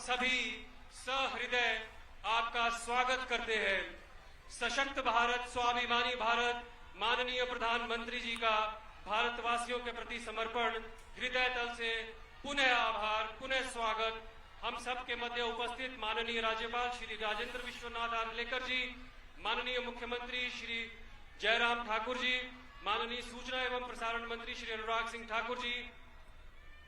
सभी सहृदय आपका स्वागत करते हैं। सशक्त भारत, स्वाभिमानी भारत, माननीय प्रधानमंत्री जी का भारतवासियों के प्रति समर्पण, हृदय तल से पुनः आभार, पुनः स्वागत। हम सब के मध्य उपस्थित माननीय राज्यपाल श्री राजेंद्र विश्वनाथ आर्लेकर जी, माननीय मुख्यमंत्री श्री जयराम ठाकुर जी, माननीय सूचना एवं प्रसारण मंत्री श्री अनुराग सिंह ठाकुर जी,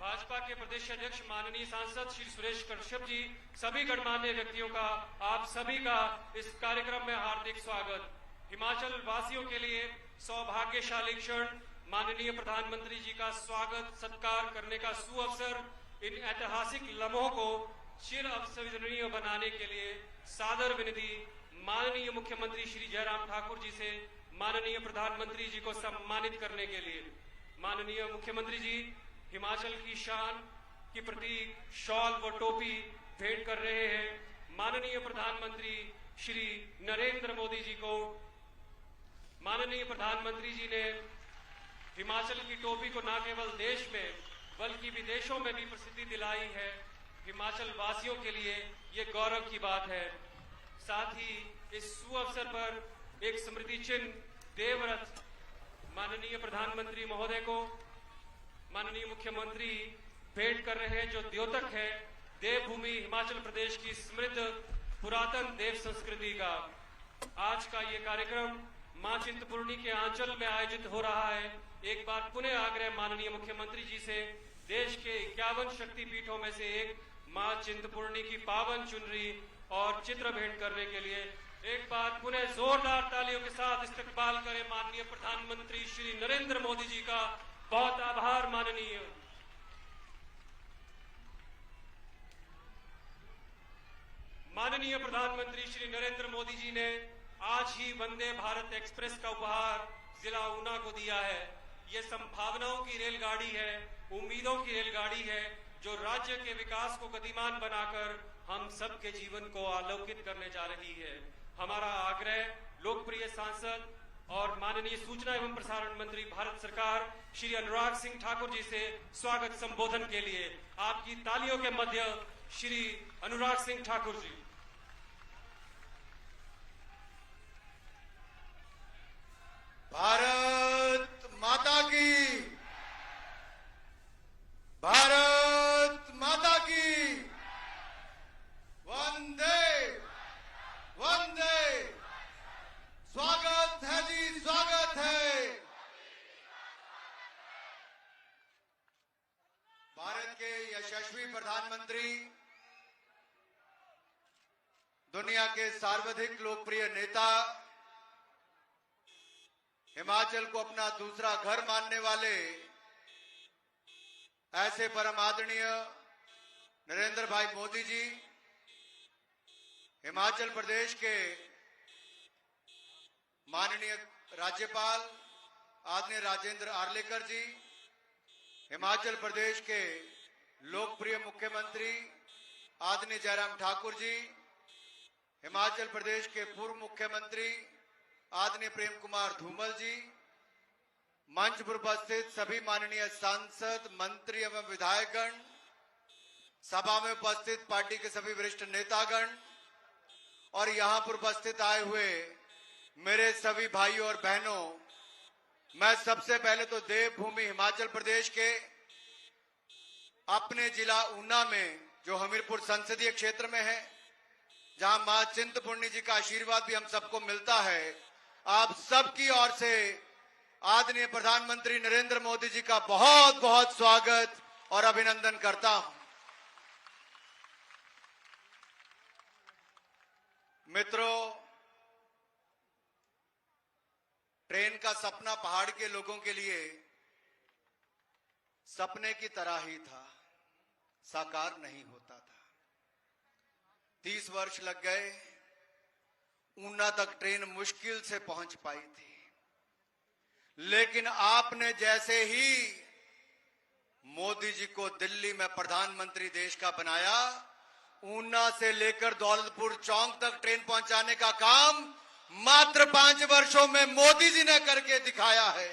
भाजपा के प्रदेश अध्यक्ष माननीय सांसद श्री सुरेश कश्यप जी, सभी गणमान्य व्यक्तियों का, आप सभी का इस कार्यक्रम में हार्दिक स्वागत। हिमाचल वासियों के लिए सौभाग्यशाली क्षण, माननीय प्रधानमंत्री जी का स्वागत सत्कार करने का सुअवसर। इन ऐतिहासिक लम्हों को चिर अविस्मरणीय बनाने के लिए सादर विनती माननीय मुख्यमंत्री श्री जयराम ठाकुर जी से माननीय प्रधानमंत्री जी को सम्मानित करने के लिए। माननीय मुख्यमंत्री जी हिमाचल की शान की प्रतीक शॉल व टोपी भेंट कर रहे हैं। माननीय प्रधानमंत्री श्री नरेंद्र मोदी जी को, माननीय प्रधानमंत्री जी ने हिमाचल की टोपी को न केवल देश में बल्कि विदेशों में भी प्रसिद्धि दिलाई है। हिमाचल वासियों के लिए ये गौरव की बात है। साथ ही इस सुअवसर पर एक स्मृति चिन्ह देवरथ माननीय प्रधानमंत्री महोदय को माननीय मुख्यमंत्री भेंट कर रहे हैं, जो द्योतक है देवभूमि हिमाचल प्रदेश की समृद्ध पुरातन देव संस्कृति का। आज का ये कार्यक्रम मां चिंतपूर्णी के आंचल में आयोजित हो रहा है। एक बार पुनः आग्रह माननीय मुख्यमंत्री जी से, देश के 51 शक्तिपीठों में से एक मां चिंतपूर्णी की पावन चुनरी और चित्र भेंट करने के लिए एक बार पुनः जोरदार तालियों के साथ इस्तकबाल करें माननीय प्रधानमंत्री श्री नरेंद्र मोदी जी का। बहुत आभार माननीय। माननीय प्रधानमंत्री श्री नरेंद्र मोदी जी ने आज ही वंदे भारत एक्सप्रेस का उपहार जिला ऊना को दिया है। ये संभावनाओं की रेलगाड़ी है, उम्मीदों की रेलगाड़ी है, जो राज्य के विकास को गतिमान बनाकर हम सबके जीवन को आलोकित करने जा रही है। हमारा आग्रह लोकप्रिय सांसद और माननीय सूचना एवं प्रसारण मंत्री भारत सरकार श्री अनुराग सिंह ठाकुर जी से स्वागत संबोधन के लिए आपकी तालियों के मध्य श्री अनुराग सिंह ठाकुर जी। भारत माता की, भारत माता की, वंदे वंदे। स्वागत है जी, स्वागत है। भारत के यशस्वी प्रधानमंत्री, दुनिया के सर्वाधिक लोकप्रिय नेता, हिमाचल को अपना दूसरा घर मानने वाले ऐसे परम आदरणीय नरेंद्र भाई मोदी जी, हिमाचल प्रदेश के माननीय राज्यपाल आदरणीय राजेंद्र आर्लेकर जी, हिमाचल प्रदेश के लोकप्रिय मुख्यमंत्री आदरणीय जयराम ठाकुर जी, हिमाचल प्रदेश के पूर्व मुख्यमंत्री आदरणीय प्रेम कुमार धूमल जी, मंच पर उपस्थित सभी माननीय सांसद, मंत्री एवं विधायकगण, सभा में उपस्थित पार्टी के सभी वरिष्ठ नेतागण और यहां पर उपस्थित आए हुए मेरे सभी भाइयों और बहनों, मैं सबसे पहले तो देवभूमि हिमाचल प्रदेश के अपने जिला ऊना में, जो हमीरपुर संसदीय क्षेत्र में है, जहां मां चिंतपूर्णी जी का आशीर्वाद भी हम सबको मिलता है, आप सबकी ओर से आदरणीय प्रधानमंत्री नरेंद्र मोदी जी का बहुत बहुत स्वागत और अभिनंदन करता हूं। मित्रों, ट्रेन का सपना पहाड़ के लोगों के लिए सपने की तरह ही था, साकार नहीं होता था। 30 वर्ष लग गए, ऊना तक ट्रेन मुश्किल से पहुंच पाई थी, लेकिन आपने जैसे ही मोदी जी को दिल्ली में प्रधानमंत्री देश का बनाया, ऊना से लेकर दौलतपुर चौक तक ट्रेन पहुंचाने का काम मात्र 5 वर्षों में मोदी जी ने करके दिखाया है।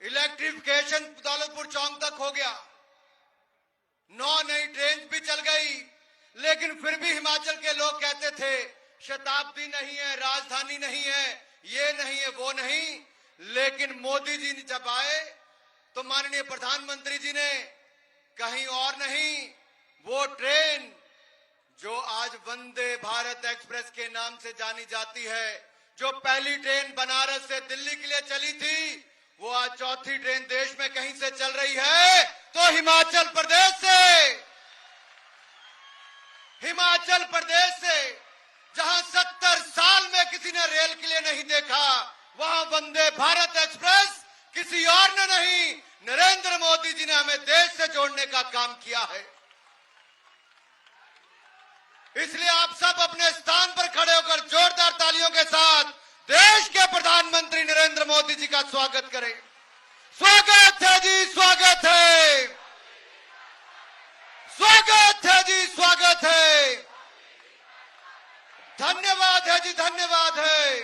इलेक्ट्रिफिकेशन दौलतपुर चौक तक हो गया, लेकिन फिर भी हिमाचल के लोग कहते थे शताब्दी नहीं है, राजधानी नहीं है, ये नहीं है, वो नहीं। लेकिन मोदी जी जब आए तो माननीय प्रधानमंत्री जी ने कहीं और नहीं, वो ट्रेन जो आज वंदे भारत एक्सप्रेस के नाम से जानी जाती है, जो पहली ट्रेन बनारस से दिल्ली के लिए चली थी, वो आज चौथी ट्रेन देश में कहीं से चल रही है तो हिमाचल प्रदेश से। हिमाचल प्रदेश से, जहां 70 साल में किसी ने रेल के लिए नहीं देखा, वहां वंदे भारत एक्सप्रेस किसी और ने नहीं, नरेंद्र मोदी जी ने हमें देश से जोड़ने का काम किया है। इसलिए आप सब अपने स्थान पर खड़े होकर जोरदार तालियों के साथ देश के प्रधानमंत्री नरेंद्र मोदी जी का स्वागत करें। स्वागत है जी, स्वागत है, स्वागत है जी, स्वागत है। धन्यवाद है जी, धन्यवाद है।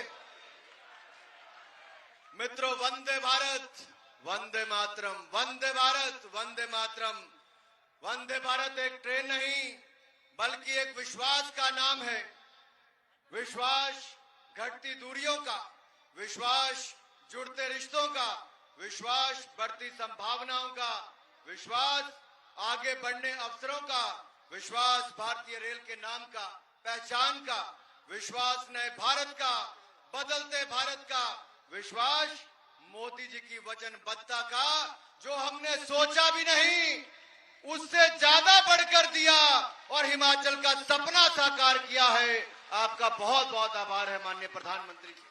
मित्रों, वंदे भारत, वंदे मातरम, वंदे भारत, वंदे मातरम। वंदे भारत एक ट्रेन नहीं बल्कि एक विश्वास का नाम है। विश्वास घटती दूरियों का, विश्वास जुड़ते रिश्तों का, विश्वास बढ़ती संभावनाओं का, विश्वास आगे बढ़ने अवसरों का, विश्वास भारतीय रेल के नाम का, पहचान का, विश्वास नए भारत का, बदलते भारत का, विश्वास मोदी जी की वचनबद्धता का, जो हमने सोचा भी नहीं उससे ज्यादा बढ़कर दिया और हिमाचल का सपना साकार किया है। आपका बहुत बहुत आभार है माननीय प्रधानमंत्री जी।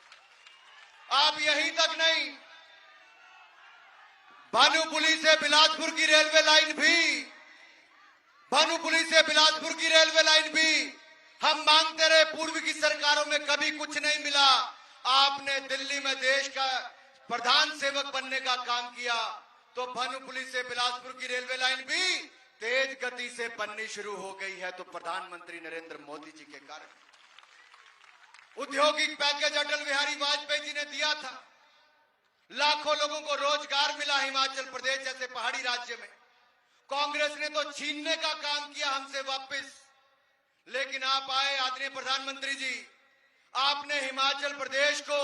आप यहीं तक नहीं, भानुपुली से बिलासपुर की रेलवे लाइन भी, भानुपुली से बिलासपुर की रेलवे लाइन भी हम मांगते रहे। पूर्व की सरकारों में कभी कुछ नहीं मिला। आपने दिल्ली में देश का प्रधान सेवक बनने का काम किया तो भानुपुली से बिलासपुर की रेलवे लाइन भी तेज गति से बननी शुरू हो गई है, तो प्रधानमंत्री नरेंद्र मोदी जी के कारण। औद्योगिक पैकेज अटल बिहारी वाजपेयी जी ने दिया था, लाखों लोगों को रोजगार मिला हिमाचल प्रदेश जैसे पहाड़ी राज्य में। कांग्रेस ने तो छीनने का काम किया हमसे वापस। लेकिन आप आए आदरणीय प्रधानमंत्री जी, आपने हिमाचल प्रदेश को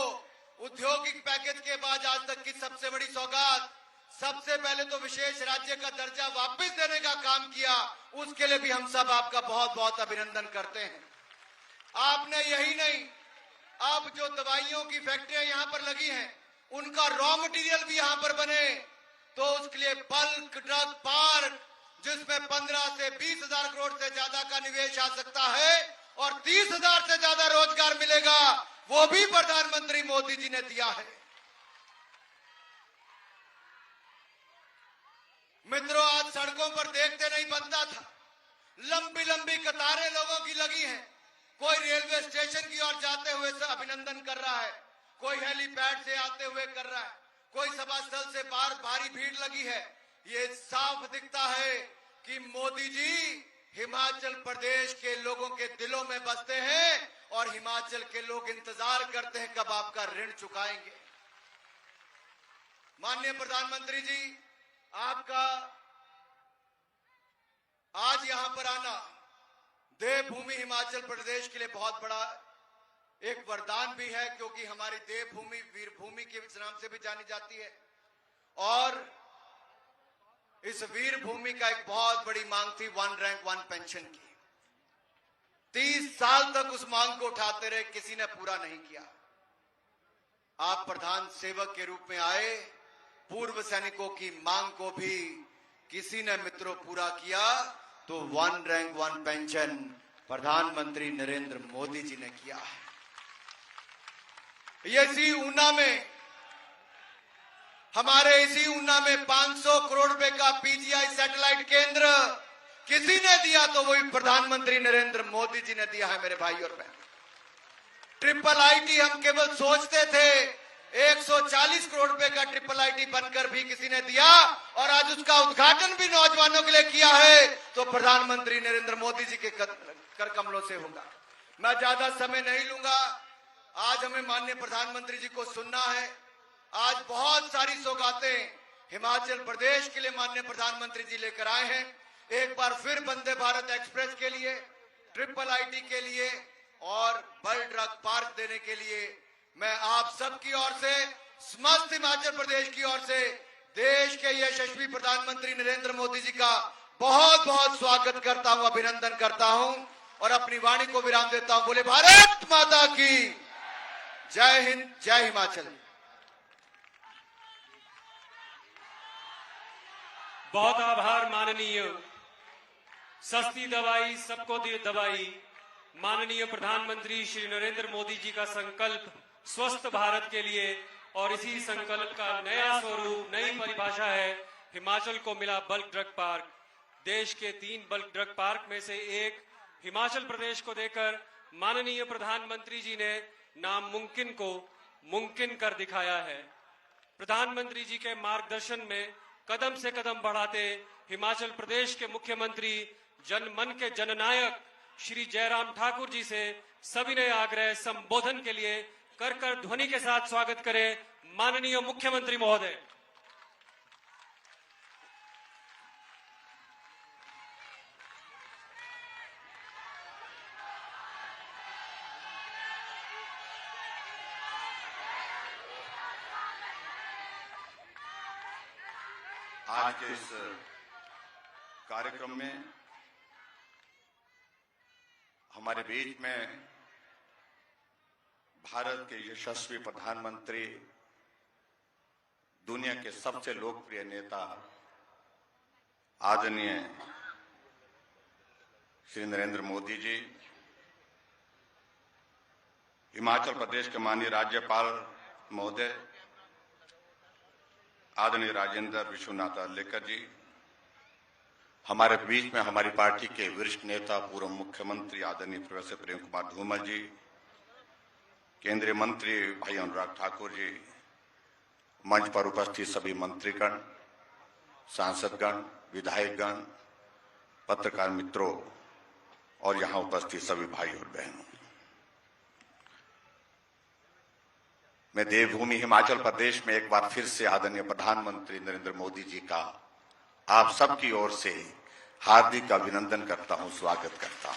औद्योगिक पैकेज के बाद आज तक की सबसे बड़ी सौगात, सबसे पहले तो विशेष राज्य का दर्जा वापस देने का काम किया। उसके लिए भी हम सब आपका बहुत बहुत अभिनंदन करते हैं। आपने यही नहीं, अब जो दवाइयों की फैक्ट्रियां यहां पर लगी हैं, उनका रॉ मटेरियल भी यहां पर बने, तो उसके लिए बल्क ड्रग पार्क, जिसमें 15 से 20 हजार करोड़ से ज्यादा का निवेश आ सकता है और 30,000 से ज्यादा रोजगार मिलेगा, वो भी प्रधानमंत्री मोदी जी ने दिया है। मित्रों, आज सड़कों पर देखते नहीं बनता था, लंबी लंबी कतारें लोगों की लगी हैं। कोई रेलवे स्टेशन की ओर जाते हुए से अभिनंदन कर रहा है, कोई हेलीपैड से आते हुए कर रहा है, कोई सभा स्थल से बाहर भारी भीड़ लगी है। ये साफ दिखता है कि मोदी जी हिमाचल प्रदेश के लोगों के दिलों में बसते हैं और हिमाचल के लोग इंतजार करते हैं कब आपका ऋण चुकाएंगे। माननीय प्रधानमंत्री जी, आपका आज यहां पर आना देवभूमि हिमाचल प्रदेश के लिए बहुत बड़ा एक वरदान भी है, क्योंकि हमारी देवभूमि वीरभूमि के नाम से भी जानी जाती है। और इस वीरभूमि का एक बहुत बड़ी मांग थी वन रैंक वन पेंशन की। 30 साल तक उस मांग को उठाते रहे, किसी ने पूरा नहीं किया। आप प्रधान सेवक के रूप में आए, पूर्व सैनिकों की मांग को भी किसी ने मित्रों पूरा किया, तो वन रैंक वन पेंशन प्रधानमंत्री नरेंद्र मोदी जी ने किया है। इसी ऊना में, हमारे इसी ऊना में 500 करोड़ रुपए का पीजीआई सैटेलाइट केंद्र किसी ने दिया तो वही प्रधानमंत्री नरेंद्र मोदी जी ने दिया है। मेरे भाई और बहन, ट्रिपल आईटी हम केवल सोचते थे, 140 करोड़ रुपए का ट्रिपल आईटी बनकर भी किसी ने दिया और आज उसका उद्घाटन भी नौजवानों के लिए किया है तो प्रधानमंत्री नरेंद्र मोदी जी के कर कमलों से होगा। मैं ज्यादा समय नहीं लूंगा। आज हमें माननीय प्रधानमंत्री जी को सुनना है। आज बहुत सारी सौगातें हिमाचल प्रदेश के लिए माननीय प्रधानमंत्री जी लेकर आए हैं। एक बार फिर वंदे भारत एक्सप्रेस के लिए ट्रिपल आईटी के लिए और बल्क ड्रग पार्क देने के लिए मैं आप सबकी ओर से, समस्त हिमाचल प्रदेश की ओर से देश के यशस्वी प्रधानमंत्री नरेंद्र मोदी जी का बहुत बहुत स्वागत करता हूं, अभिनंदन करता हूं और अपनी वाणी को विराम देता हूं। बोले भारत माता की जय हिंद, जय हिमाचल। बहुत आभार माननीय। सस्ती दवाई सबको दी दवाई। माननीय प्रधानमंत्री श्री नरेंद्र मोदी जी का संकल्प स्वस्थ भारत के लिए और इसी संकल्प का नया स्वरूप, नई परिभाषा है हिमाचल को मिला बल्क ड्रग पार्क। देश के 3 बल्क ड्रग पार्क में से एक हिमाचल प्रदेश को देकर माननीय प्रधानमंत्री जी ने नामुमकिन को मुमकिन कर दिखाया है। प्रधानमंत्री जी के मार्गदर्शन में कदम से कदम बढ़ाते हिमाचल प्रदेश के मुख्यमंत्री, जनमन के जननायक श्री जयराम ठाकुर जी से सभी ने आग्रह संबोधन के लिए कर ध्वनि के साथ स्वागत करें। माननीय मुख्यमंत्री महोदय। आज के इस कार्यक्रम में हमारे बीच में भारत के यशस्वी प्रधानमंत्री, दुनिया के सबसे लोकप्रिय नेता आदरणीय श्री नरेंद्र मोदी जी, हिमाचल प्रदेश के माननीय राज्यपाल महोदय आदरणीय राजेंद्र विश्वनाथ आर्लेकर जी, हमारे बीच में हमारी पार्टी के वरिष्ठ नेता पूर्व मुख्यमंत्री आदरणीय प्रोफेसर प्रेम कुमार धूमल जी, केंद्रीय मंत्री भाई अनुराग ठाकुर जी, मंच पर उपस्थित सभी मंत्रीगण, सांसदगण, विधायकगण, पत्रकार मित्रों और यहां उपस्थित सभी भाई और बहनों, मैं देवभूमि हिमाचल प्रदेश में एक बार फिर से आदरणीय प्रधानमंत्री नरेंद्र मोदी जी का आप सबकी ओर से हार्दिक अभिनंदन करता हूं, स्वागत करता हूं।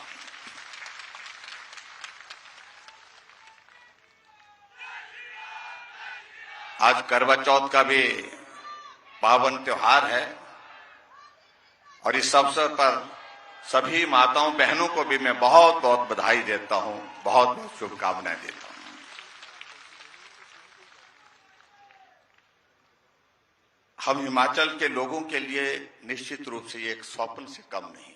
आज करवा चौथ का भी पावन त्योहार है और इस अवसर पर सभी माताओं बहनों को भी मैं बहुत बहुत बधाई देता हूं, बहुत बहुत शुभकामनाएं देता हूं। हम हिमाचल के लोगों के लिए निश्चित रूप से ये एक स्वप्न से कम नहीं।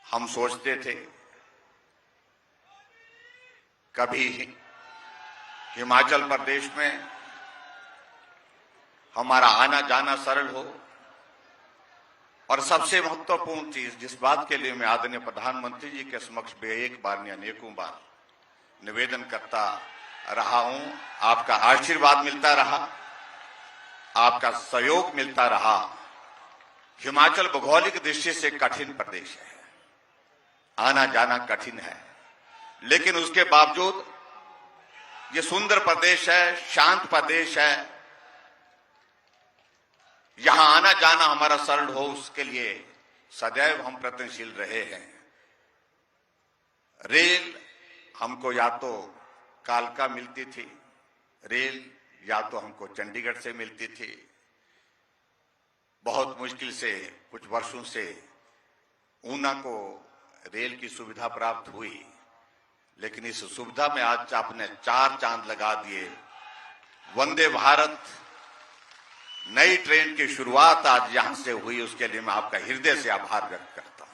हम सोचते थे कभी हिमाचल प्रदेश में हमारा आना जाना सरल हो, और सबसे महत्वपूर्ण चीज जिस बात के लिए मैं आदरणीय प्रधानमंत्री जी के समक्ष भी एक बार नहीं अनेकों बार निवेदन करता रहा हूं, आपका आशीर्वाद मिलता रहा, आपका सहयोग मिलता रहा। हिमाचल भौगोलिक दृष्टि से कठिन प्रदेश है, आना जाना कठिन है, लेकिन उसके बावजूद ये सुंदर प्रदेश है, शांत प्रदेश है, यहां आना जाना हमारा सरल हो, उसके लिए सदैव हम प्रयत्नशील रहे हैं। रेल हमको या तो कालका मिलती थी, रेल या तो हमको चंडीगढ़ से मिलती थी। बहुत मुश्किल से कुछ वर्षों से ऊना को रेल की सुविधा प्राप्त हुई, लेकिन इस सुविधा में आज आपने 4 चांद लगा दिए। वंदे भारत नई ट्रेन की शुरुआत आज यहां से हुई, उसके लिए मैं आपका हृदय से आभार व्यक्त करता हूं।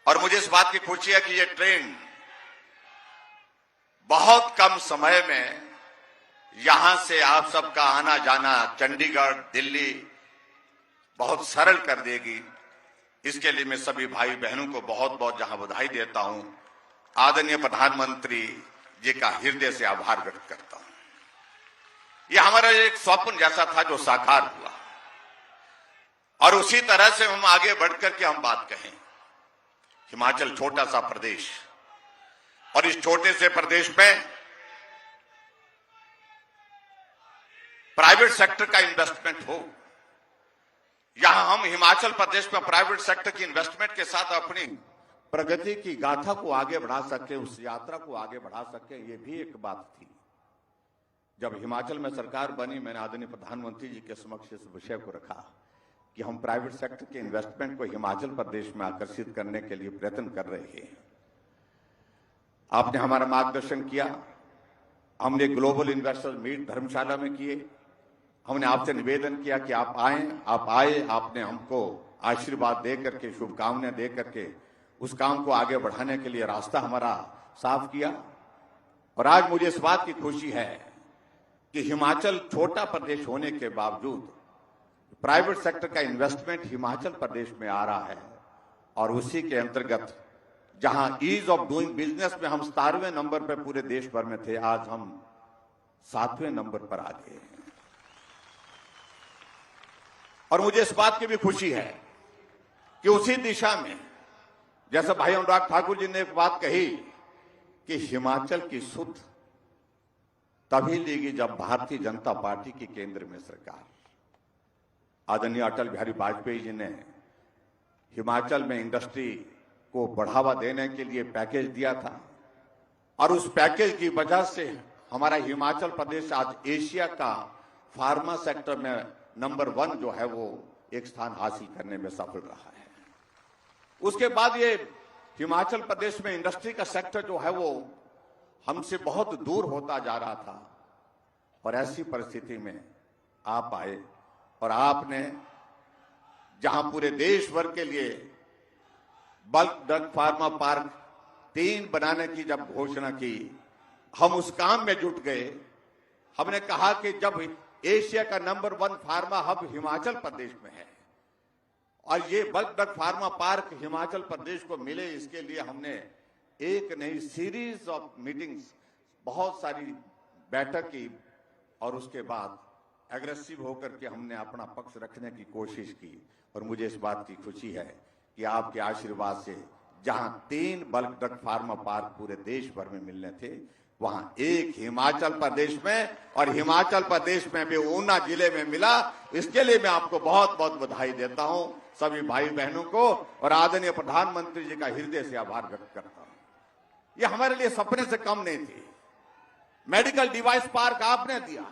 और मुझे इस बात की खुशी है कि यह ट्रेन बहुत कम समय में यहां से आप सबका आना जाना चंडीगढ़, दिल्ली बहुत सरल कर देगी। इसके लिए मैं सभी भाई बहनों को बहुत बहुत जहां बधाई देता हूं, आदरणीय प्रधानमंत्री जी का हृदय से आभार व्यक्त करता हूं। यह हमारा एक स्वप्न जैसा था जो साकार हुआ, और उसी तरह से हम आगे बढ़कर के हम बात कहें। हिमाचल छोटा सा प्रदेश, और इस छोटे से प्रदेश में प्राइवेट सेक्टर का इन्वेस्टमेंट हो, यहां हम हिमाचल प्रदेश में प्राइवेट सेक्टर की इन्वेस्टमेंट के साथ अपनी प्रगति की गाथा को आगे बढ़ा सके, उस यात्रा को आगे बढ़ा सके, ये भी एक बात थी। जब हिमाचल में सरकार बनी, मैंने आदरणीय प्रधानमंत्री जी के समक्ष इस विषय को रखा कि हम प्राइवेट सेक्टर के इन्वेस्टमेंट को हिमाचल प्रदेश में आकर्षित करने के लिए प्रयत्न कर रहे हैं। आपने हमारा मार्गदर्शन किया, हमने ग्लोबल इन्वेस्टर्स मीट धर्मशाला में किए, हमने आपसे निवेदन किया कि आप आए, आपने हमको आशीर्वाद दे करके, शुभकामनाएं दे करके उस काम को आगे बढ़ाने के लिए रास्ता हमारा साफ किया। और आज मुझे इस बात की खुशी है कि हिमाचल छोटा प्रदेश होने के बावजूद प्राइवेट सेक्टर का इन्वेस्टमेंट हिमाचल प्रदेश में आ रहा है, और उसी के अंतर्गत जहां ईज ऑफ डूइंग बिजनेस में हम 17वें नंबर पर पूरे देश भर में थे, आज हम 7वें नंबर पर आ गए हैं। और मुझे इस बात की भी खुशी है कि उसी दिशा में, जैसे भाई अनुराग ठाकुर जी ने एक बात कही कि हिमाचल की सुध तभी लेगी जब भारतीय जनता पार्टी की केंद्र में सरकार। आदरणीय अटल बिहारी वाजपेयी जी ने हिमाचल में इंडस्ट्री को बढ़ावा देने के लिए पैकेज दिया था, और उस पैकेज की वजह से हमारा हिमाचल प्रदेश आज एशिया का फार्मा सेक्टर में नंबर 1 जो है वो एक स्थान हासिल करने में सफल रहा है। उसके बाद ये हिमाचल प्रदेश में इंडस्ट्री का सेक्टर जो है वो हमसे बहुत दूर होता जा रहा था, और ऐसी परिस्थिति में आप आए और आपने जहां पूरे देश भर के लिए बल्क ड्रग फार्मा पार्क 3 बनाने की जब घोषणा की, हम उस काम में जुट गए। हमने कहा कि जब एशिया का number 1 pharma hub Himachal Pradesh में है और ये bulk drug pharma park Himachal Pradesh को मिले, इसके लिए हमने एक नई सीरीज ऑफ मीटिंग्स, बहुत सारी बैठक की, और उसके बाद एग्रेसिव होकर के हमने अपना पक्ष रखने की कोशिश की। और मुझे इस बात की खुशी है कि आपके आशीर्वाद से जहां 3 बल्क ड्रग फार्मा पार्क पूरे देश भर में मिलने थे, वहां एक हिमाचल प्रदेश में, और हिमाचल प्रदेश में भी ऊना जिले में मिला। इसके लिए मैं आपको बहुत बहुत बधाई देता हूं, सभी भाई बहनों को, और आदरणीय प्रधानमंत्री जी का हृदय से आभार व्यक्त करता हूं। ये हमारे लिए सपने से कम नहीं थी। मेडिकल डिवाइस पार्क आपने दिया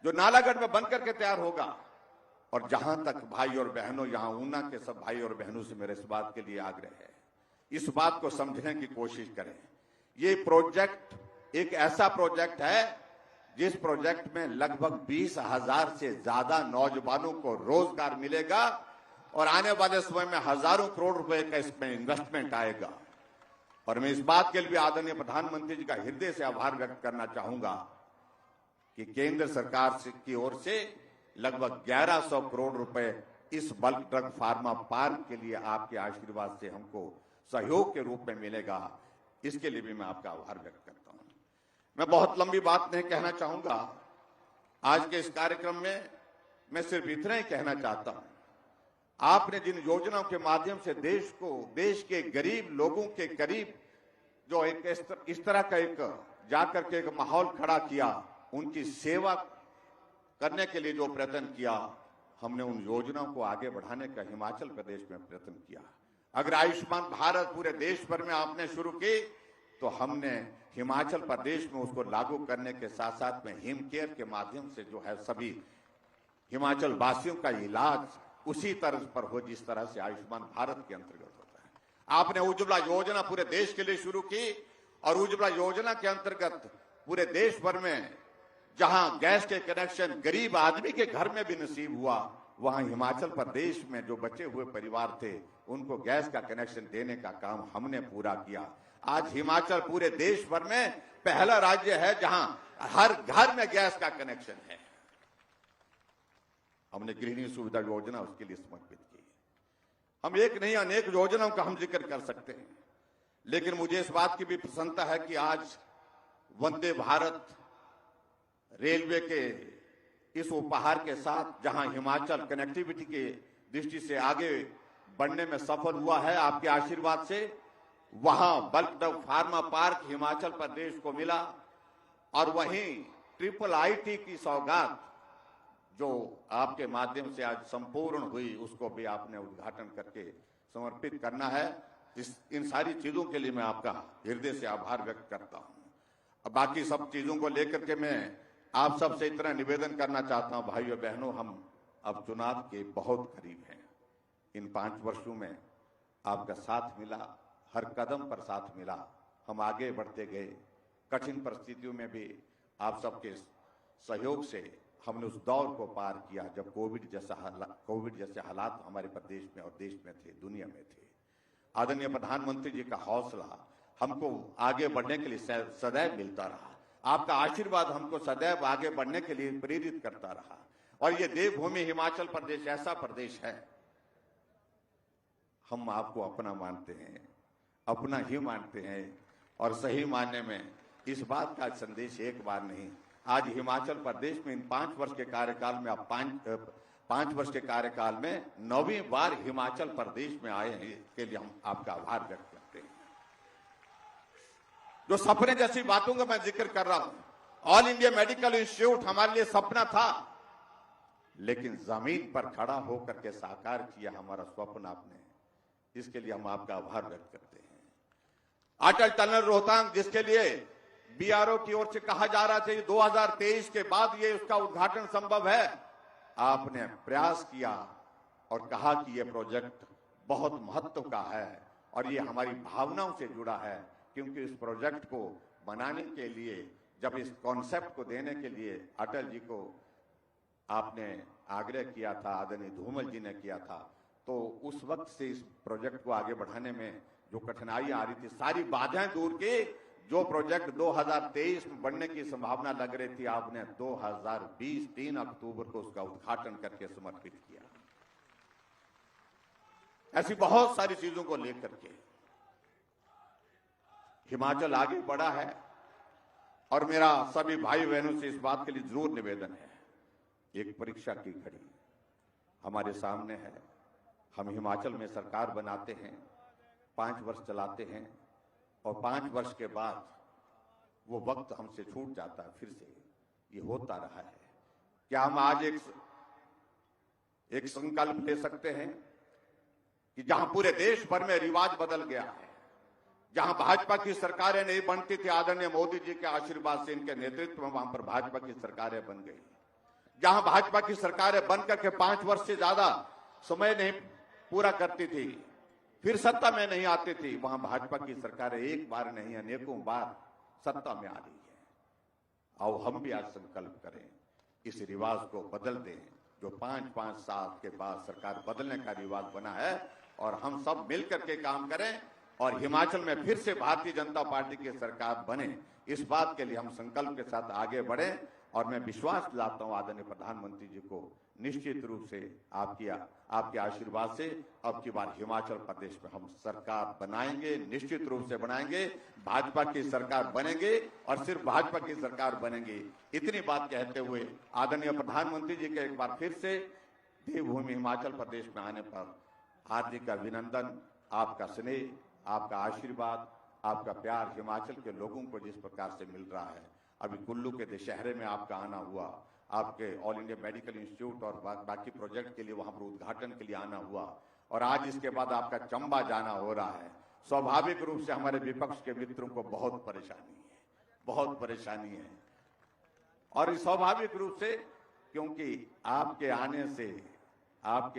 जो नालागढ़ में बनकर के तैयार होगा, और जहां तक भाई और बहनों, यहां ऊना के सब भाई और बहनों से मेरे इस बात के लिए आग्रह है, इस बात को समझने की कोशिश करें। ये प्रोजेक्ट एक ऐसा प्रोजेक्ट है जिस प्रोजेक्ट में लगभग 20,000 से ज्यादा नौजवानों को रोजगार मिलेगा, और आने वाले समय में हजारों करोड़ रुपए का इसमें इन्वेस्टमेंट आएगा। और मैं इस बात के लिए आदरणीय प्रधानमंत्री जी का हृदय से आभार व्यक्त करना चाहूंगा कि केंद्र सरकार की ओर से लगभग 1100 करोड़ रुपए इस बल्क ड्रग फार्मा पार्क के लिए आपके आशीर्वाद से हमको सहयोग के रूप में मिलेगा। इसके लिए भी मैं आपका आभार व्यक्त करता हूं। मैं बहुत लंबी बात नहीं कहना चाहूंगा। आज के इस कार्यक्रम में मैं सिर्फ इतना ही कहना चाहता हूं, आपने जिन योजनाओं के माध्यम से देश को, देश के गरीब लोगों के करीब जो एक इस तरह का एक जाकर के एक माहौल खड़ा किया, उनकी सेवा करने के लिए जो प्रयत्न किया, हमने उन योजनाओं को आगे बढ़ाने का हिमाचल प्रदेश में प्रयत्न किया। अगर आयुष्मान भारत पूरे देश भर में आपने शुरू की, तो हमने हिमाचल प्रदेश में उसको लागू करने के साथ साथ में हिम केयर के माध्यम से जो है सभी हिमाचल वासियों का इलाज उसी तरह पर हो जिस तरह से आयुष्मान भारत के अंतर्गत होता है। आपने उज्ज्वला योजना पूरे देश के लिए शुरू की, और उज्ज्वला योजना के अंतर्गत पूरे देश भर में जहां गैस के कनेक्शन गरीब आदमी के घर में भी नसीब हुआ, वहां हिमाचल प्रदेश में जो बचे हुए परिवार थे उनको गैस का कनेक्शन देने का काम हमने पूरा किया। आज हिमाचल पूरे देश भर में पहला राज्य है जहां हर घर में गैस का कनेक्शन है। हमने गृहिणी सुविधा योजना उसके लिए समर्पित की। हम एक नहीं अनेक योजनाओं का हम जिक्र कर सकते हैं, लेकिन मुझे इस बात की भी प्रसन्नता है कि आज वंदे भारत रेलवे के इस उपहार के साथ जहां हिमाचल कनेक्टिविटी के दृष्टि से आगे बढ़ने में सफल हुआ है आपके आशीर्वाद से, वहां bulk drug pharma park Himachal Pradesh को मिला, और वहीं ट्रिपल आईटी की सौगात जो आपके माध्यम से आज संपूर्ण हुई, उसको भी आपने उद्घाटन करके समर्पित करना है। इन सारी चीजों के लिए मैं आपका हृदय से आभार व्यक्त करता हूं। अब बाकी सब चीजों को लेकर के मैं आप सबसे इतना निवेदन करना चाहता हूं, भाइयों बहनों, हम अब चुनाव के बहुत करीब हैं। इन 5 वर्षों में आपका साथ मिला, हर कदम पर साथ मिला, हम आगे बढ़ते गए। कठिन परिस्थितियों में भी आप सबके सहयोग से हमने उस दौर को पार किया जब कोविड जैसे हालात हमारे प्रदेश में और देश में थे, दुनिया में थे। आदरणीय प्रधानमंत्री जी का हौसला हमको आगे बढ़ने के लिए सदैव मिलता रहा। आपका आशीर्वाद हमको सदैव आगे बढ़ने के लिए प्रेरित करता रहा। और ये देवभूमि हिमाचल प्रदेश ऐसा प्रदेश है, हम आपको अपना मानते हैं, अपना ही मानते हैं। और सही मानने में इस बात का संदेश एक बार नहीं, आज हिमाचल प्रदेश में इन 5 वर्ष के कार्यकाल में आप 5 वर्ष के कार्यकाल में 9वीं बार हिमाचल प्रदेश में आए हैं, इसके लिए हम आपका आभार व्यक्त करते हैं। जो सपने जैसी बातों का मैं जिक्र कर रहा हूं, ऑल इंडिया मेडिकल इंस्टीट्यूट हमारे लिए सपना था, लेकिन जमीन पर खड़ा होकर के साकार किया हमारा स्वप्न आपने, इसके लिए हम आपका आभार व्यक्त करते हैं। अटल टनल रोहतांग, जिसके लिए बीआरओ की ओर से कहा जा रहा था 2023 के बाद ये उसका उद्घाटन संभव है, आपने प्रयास किया और कहा कि यह प्रोजेक्ट बहुत महत्व का है और ये हमारी भावनाओं से जुड़ा है, क्योंकि इस प्रोजेक्ट को बनाने के लिए, जब इस कॉन्सेप्ट को देने के लिए अटल जी को आपने आग्रह किया था, आदरणीय धूमल जी ने किया था, तो उस वक्त से इस प्रोजेक्ट को आगे बढ़ाने में जो कठिनाइयां आ रही थी, सारी बाधाएं दूर की। जो प्रोजेक्ट 2023 में बनने की संभावना लग रही थी, आपने 2020 3 अक्टूबर को उसका उद्घाटन करके समर्पित किया। ऐसी बहुत सारी चीजों को लेकर के हिमाचल आगे बढ़ा है। और मेरा सभी भाई बहनों से इस बात के लिए जरूर निवेदन है, एक परीक्षा की घड़ी हमारे सामने है। हम हिमाचल में सरकार बनाते हैं, 5 वर्ष चलाते हैं और 5 वर्ष के बाद वो वक्त हमसे छूट जाता है, फिर से ये होता रहा है। क्या हम आज एक संकल्प ले सकते हैं कि जहां पूरे देश भर में रिवाज बदल गया है, जहां भाजपा की सरकारें नहीं बनती थी, आदरणीय मोदी जी के आशीर्वाद से, इनके नेतृत्व में वहां पर भाजपा की सरकारें बन गई। जहां भाजपा की सरकारें बनकर के 5 वर्ष से ज्यादा समय नहीं पूरा करती थी, फिर सत्ता में नहीं आती थी, वहां भाजपा की सरकारें एक बार नहीं अनेकों बार सत्ता में आ रही है। आओ हम भी आज संकल्प करें, इस रिवाज को बदल दें, जो 5-5 साल के बाद सरकार बदलने का रिवाज बना है, और हम सब मिलकर के काम करें और हिमाचल में फिर से भारतीय जनता पार्टी की सरकार बने। इस बात के लिए हम संकल्प के साथ आगे बढ़े और मैं विश्वास दिलाता हूं आदरणीय प्रधानमंत्री जी को, निश्चित रूप से आपके आशीर्वाद से अब की बार हिमाचल प्रदेश में हम सरकार बनाएंगे, निश्चित रूप से बनाएंगे, भाजपा की सरकार बनेंगे और सिर्फ भाजपा की सरकार बनेंगे। इतनी बात कहते हुए आदरणीय प्रधानमंत्री जी के एक बार फिर से देवभूमि हिमाचल प्रदेश में आने पर हार्दिक अभिनंदन। आपका स्नेह, आपका आशीर्वाद, आपका प्यार हिमाचल के लोगों को जिस प्रकार से मिल रहा है, अभी कुल्लू के दशहरे में आपका आना हुआ, आपके ऑल इंडिया मेडिकल इंस्टीट्यूट और बाकी प्रोजेक्ट के लिए वहां पर उद्घाटन के लिए आना हुआ, और आज इसके बाद आपका चंबा जाना हो रहा है। स्वाभाविक रूप से हमारे विपक्ष के मित्रों को बहुत परेशानी है, और स्वाभाविक रूप से, क्योंकि आपके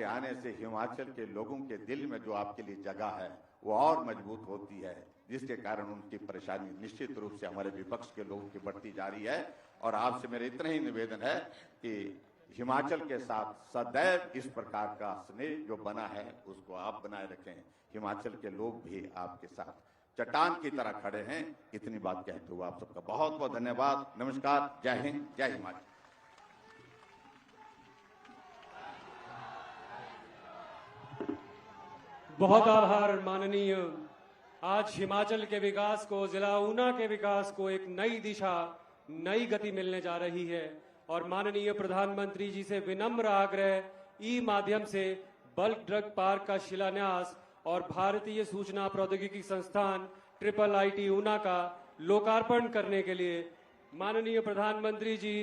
आने से हिमाचल के लोगों के दिल में जो आपके लिए जगह है वो और मजबूत होती है, जिसके कारण उनकी परेशानी निश्चित रूप से हमारे विपक्ष के लोगों की बढ़ती जा रही है। और आपसे मेरा इतना ही निवेदन है कि हिमाचल के साथ सदैव इस प्रकार का स्नेह जो बना है उसको आप बनाए रखें। हिमाचल के लोग भी आपके साथ चट्टान की तरह खड़े हैं। इतनी बात कहते हुए आप सबका बहुत बहुत धन्यवाद। नमस्कार, जय हिंद, जय हिमाचल। बहुत आभार माननीय। आज हिमाचल के विकास को, जिला ऊना के विकास को एक नई दिशा, नई गति मिलने जा रही है। और माननीय प्रधानमंत्री जी से विनम्र आग्रह, ई माध्यम से बल्क ड्रग पार्क का शिलान्यास और भारतीय सूचना प्रौद्योगिकी संस्थान IIIT ऊना का लोकार्पण करने के लिए माननीय प्रधानमंत्री जी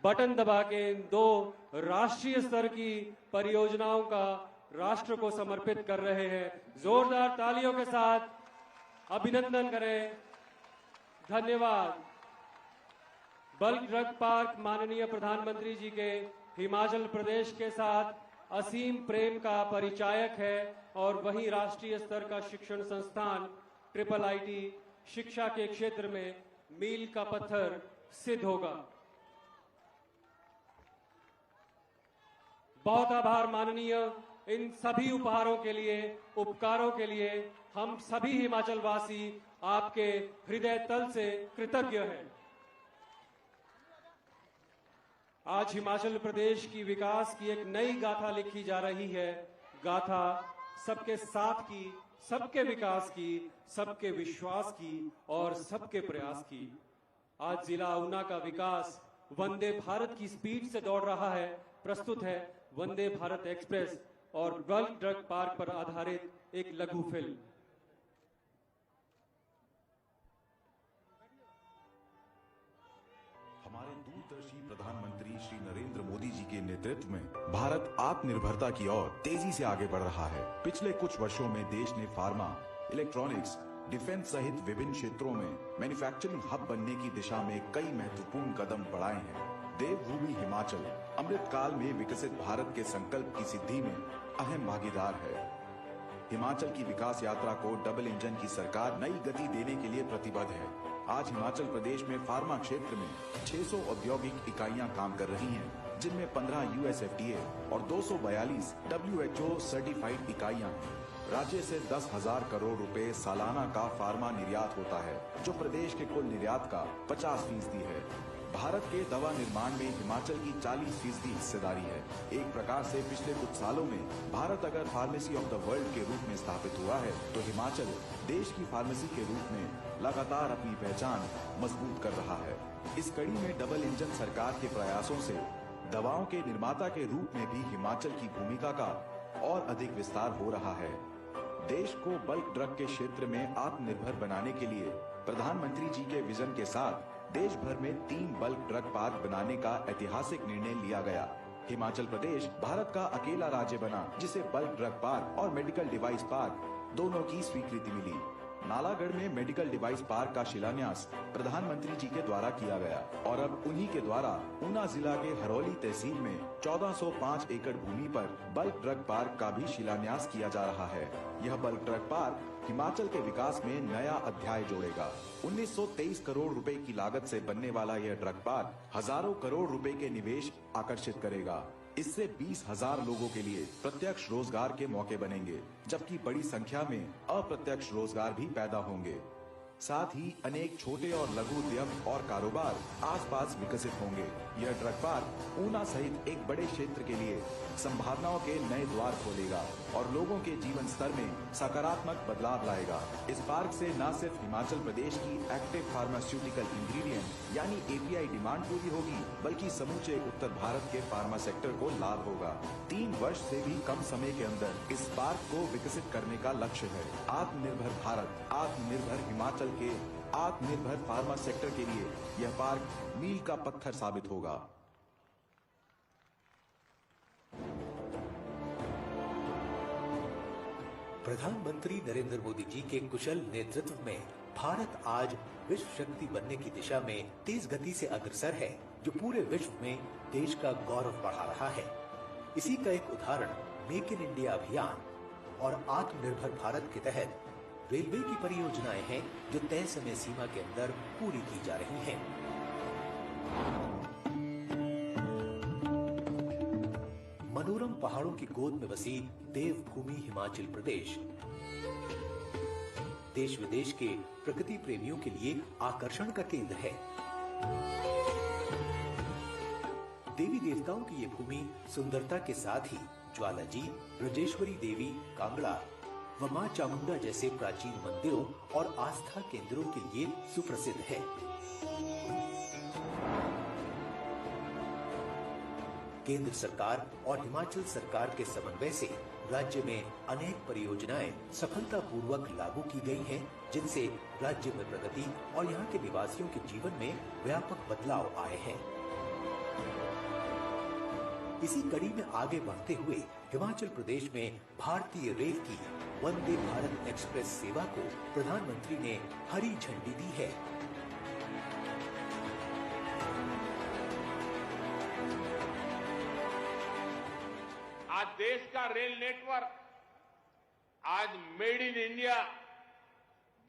बटन दबा के इन 2 राष्ट्रीय स्तर की परियोजनाओं का राष्ट्र को समर्पित कर रहे हैं। जोरदार तालियों के साथ अभिनंदन करें। धन्यवाद। बल्क ड्रग पार्क माननीय प्रधानमंत्री जी के हिमाचल प्रदेश के साथ असीम प्रेम का परिचायक है और वहीं राष्ट्रीय स्तर का शिक्षण संस्थान IIIT शिक्षा के क्षेत्र में मील का पत्थर सिद्ध होगा। बहुत आभार माननीय। इन सभी उपहारों के लिए, उपकारों के लिए हम सभी हिमाचल वासी आपके हृदय तल से कृतज्ञ हैं। आज हिमाचल प्रदेश की विकास की एक नई गाथा लिखी जा रही है। गाथा सबके साथ की, सबके विकास की, सबके विश्वास की और सबके प्रयास की। आज जिला ऊना का विकास वंदे भारत की स्पीड से दौड़ रहा है। प्रस्तुत है वंदे भारत एक्सप्रेस और बल्क ड्रग पार्क पर आधारित एक लघु फिल्म। हमारे दूरदर्शी प्रधानमंत्री श्री नरेंद्र मोदी जी के नेतृत्व में भारत आत्मनिर्भरता की ओर तेजी से आगे बढ़ रहा है। पिछले कुछ वर्षों में देश ने फार्मा, इलेक्ट्रॉनिक्स, डिफेंस सहित विभिन्न क्षेत्रों में मैन्युफैक्चरिंग हब बनने की दिशा में कई महत्वपूर्ण कदम बढ़ाए हैं। देवभूमि हिमाचल अमृत काल में विकसित भारत के संकल्प की सिद्धि में अहम भागीदार है। हिमाचल की विकास यात्रा को डबल इंजन की सरकार नई गति देने के लिए प्रतिबद्ध है। आज हिमाचल प्रदेश में फार्मा क्षेत्र में 600 औद्योगिक इकाइयां काम कर रही हैं, जिनमें 15 USFDA और 242 WHO सर्टिफाइड इकाइयां हैं। राज्य से 10,000 करोड़ रुपए सालाना का फार्मा निर्यात होता है, जो प्रदेश के कुल निर्यात का 50% है। भारत के दवा निर्माण में हिमाचल की 40% हिस्सेदारी है। एक प्रकार से पिछले कुछ सालों में भारत अगर फार्मेसी ऑफ द वर्ल्ड के रूप में स्थापित हुआ है, तो हिमाचल देश की फार्मेसी के रूप में लगातार अपनी पहचान मजबूत कर रहा है। इस कड़ी में डबल इंजन सरकार के प्रयासों से दवाओं के निर्माता के रूप में भी हिमाचल की भूमिका का और अधिक विस्तार हो रहा है। देश को बल्क ड्रग के क्षेत्र में आत्मनिर्भर बनाने के लिए प्रधानमंत्री जी के विजन के साथ देश भर में 3 बल्क ड्रग पार्क बनाने का ऐतिहासिक निर्णय लिया गया। हिमाचल प्रदेश भारत का अकेला राज्य बना जिसे बल्क ड्रग पार्क और मेडिकल डिवाइस पार्क दोनों की स्वीकृति मिली। नालागढ़ में मेडिकल डिवाइस पार्क का शिलान्यास प्रधानमंत्री जी के द्वारा किया गया और अब उन्हीं के द्वारा ऊना जिला के हरोली तहसील में 1405 एकड़ भूमि पर बल्क ड्रग पार्क का भी शिलान्यास किया जा रहा है। यह बल्क ड्रग पार्क हिमाचल के विकास में नया अध्याय जोड़ेगा। 1923 करोड़ रुपए की लागत से बनने वाला यह ड्रग पार्क हजारों करोड़ रुपए के निवेश आकर्षित करेगा। इससे 20,000 लोगों के लिए प्रत्यक्ष रोजगार के मौके बनेंगे, जबकि बड़ी संख्या में अप्रत्यक्ष रोजगार भी पैदा होंगे। साथ ही अनेक छोटे और लघु उद्यम और कारोबार आसपास विकसित होंगे। यह ड्रग पार्क ऊना सहित एक बड़े क्षेत्र के लिए संभावनाओं के नए द्वार खोलेगा और लोगों के जीवन स्तर में सकारात्मक बदलाव लाएगा। इस पार्क से न सिर्फ हिमाचल प्रदेश की एक्टिव फार्मास्यूटिकल इंग्रेडिएंट यानी API डिमांड पूरी होगी, बल्कि समूचे उत्तर भारत के फार्मा सेक्टर को लाभ होगा। 3 वर्ष से भी कम समय के अंदर इस पार्क को विकसित करने का लक्ष्य है। आत्मनिर्भर भारत, आत्मनिर्भर हिमाचल के आत्मनिर्भर फार्मा सेक्टर के लिए यह पार्क मील का पत्थर साबित होगा। प्रधानमंत्री नरेंद्र मोदी जी के कुशल नेतृत्व में भारत आज विश्व शक्ति बनने की दिशा में तेज गति से अग्रसर है, जो पूरे विश्व में देश का गौरव बढ़ा रहा है। इसी का एक उदाहरण मेक इन इंडिया अभियान और आत्मनिर्भर भारत के तहत रेलवे की परियोजनाएं हैं, जो तय समय सीमा के अंदर पूरी की जा रही हैं। मनोरम पहाड़ों की गोद में बसी देवभूमि हिमाचल प्रदेश देश विदेश के प्रकृति प्रेमियों के लिए आकर्षण का केंद्र है। देवी देवताओं की ये भूमि सुंदरता के साथ ही ज्वालाजी, ब्रजेश्वरी देवी, कांगड़ा व मां चामुंडा जैसे प्राचीन मंदिरों और आस्था केंद्रों के लिए सुप्रसिद्ध है। केंद्र सरकार और हिमाचल सरकार के समन्वय से राज्य में अनेक परियोजनाएं सफलतापूर्वक लागू की गई हैं, जिनसे राज्य में प्रगति और यहाँ के निवासियों के जीवन में व्यापक बदलाव आए हैं। इसी कड़ी में आगे बढ़ते हुए हिमाचल प्रदेश में भारतीय रेल की वंदे भारत एक्सप्रेस सेवा को प्रधानमंत्री ने हरी झंडी दी है। आज देश का रेल नेटवर्क आज made in India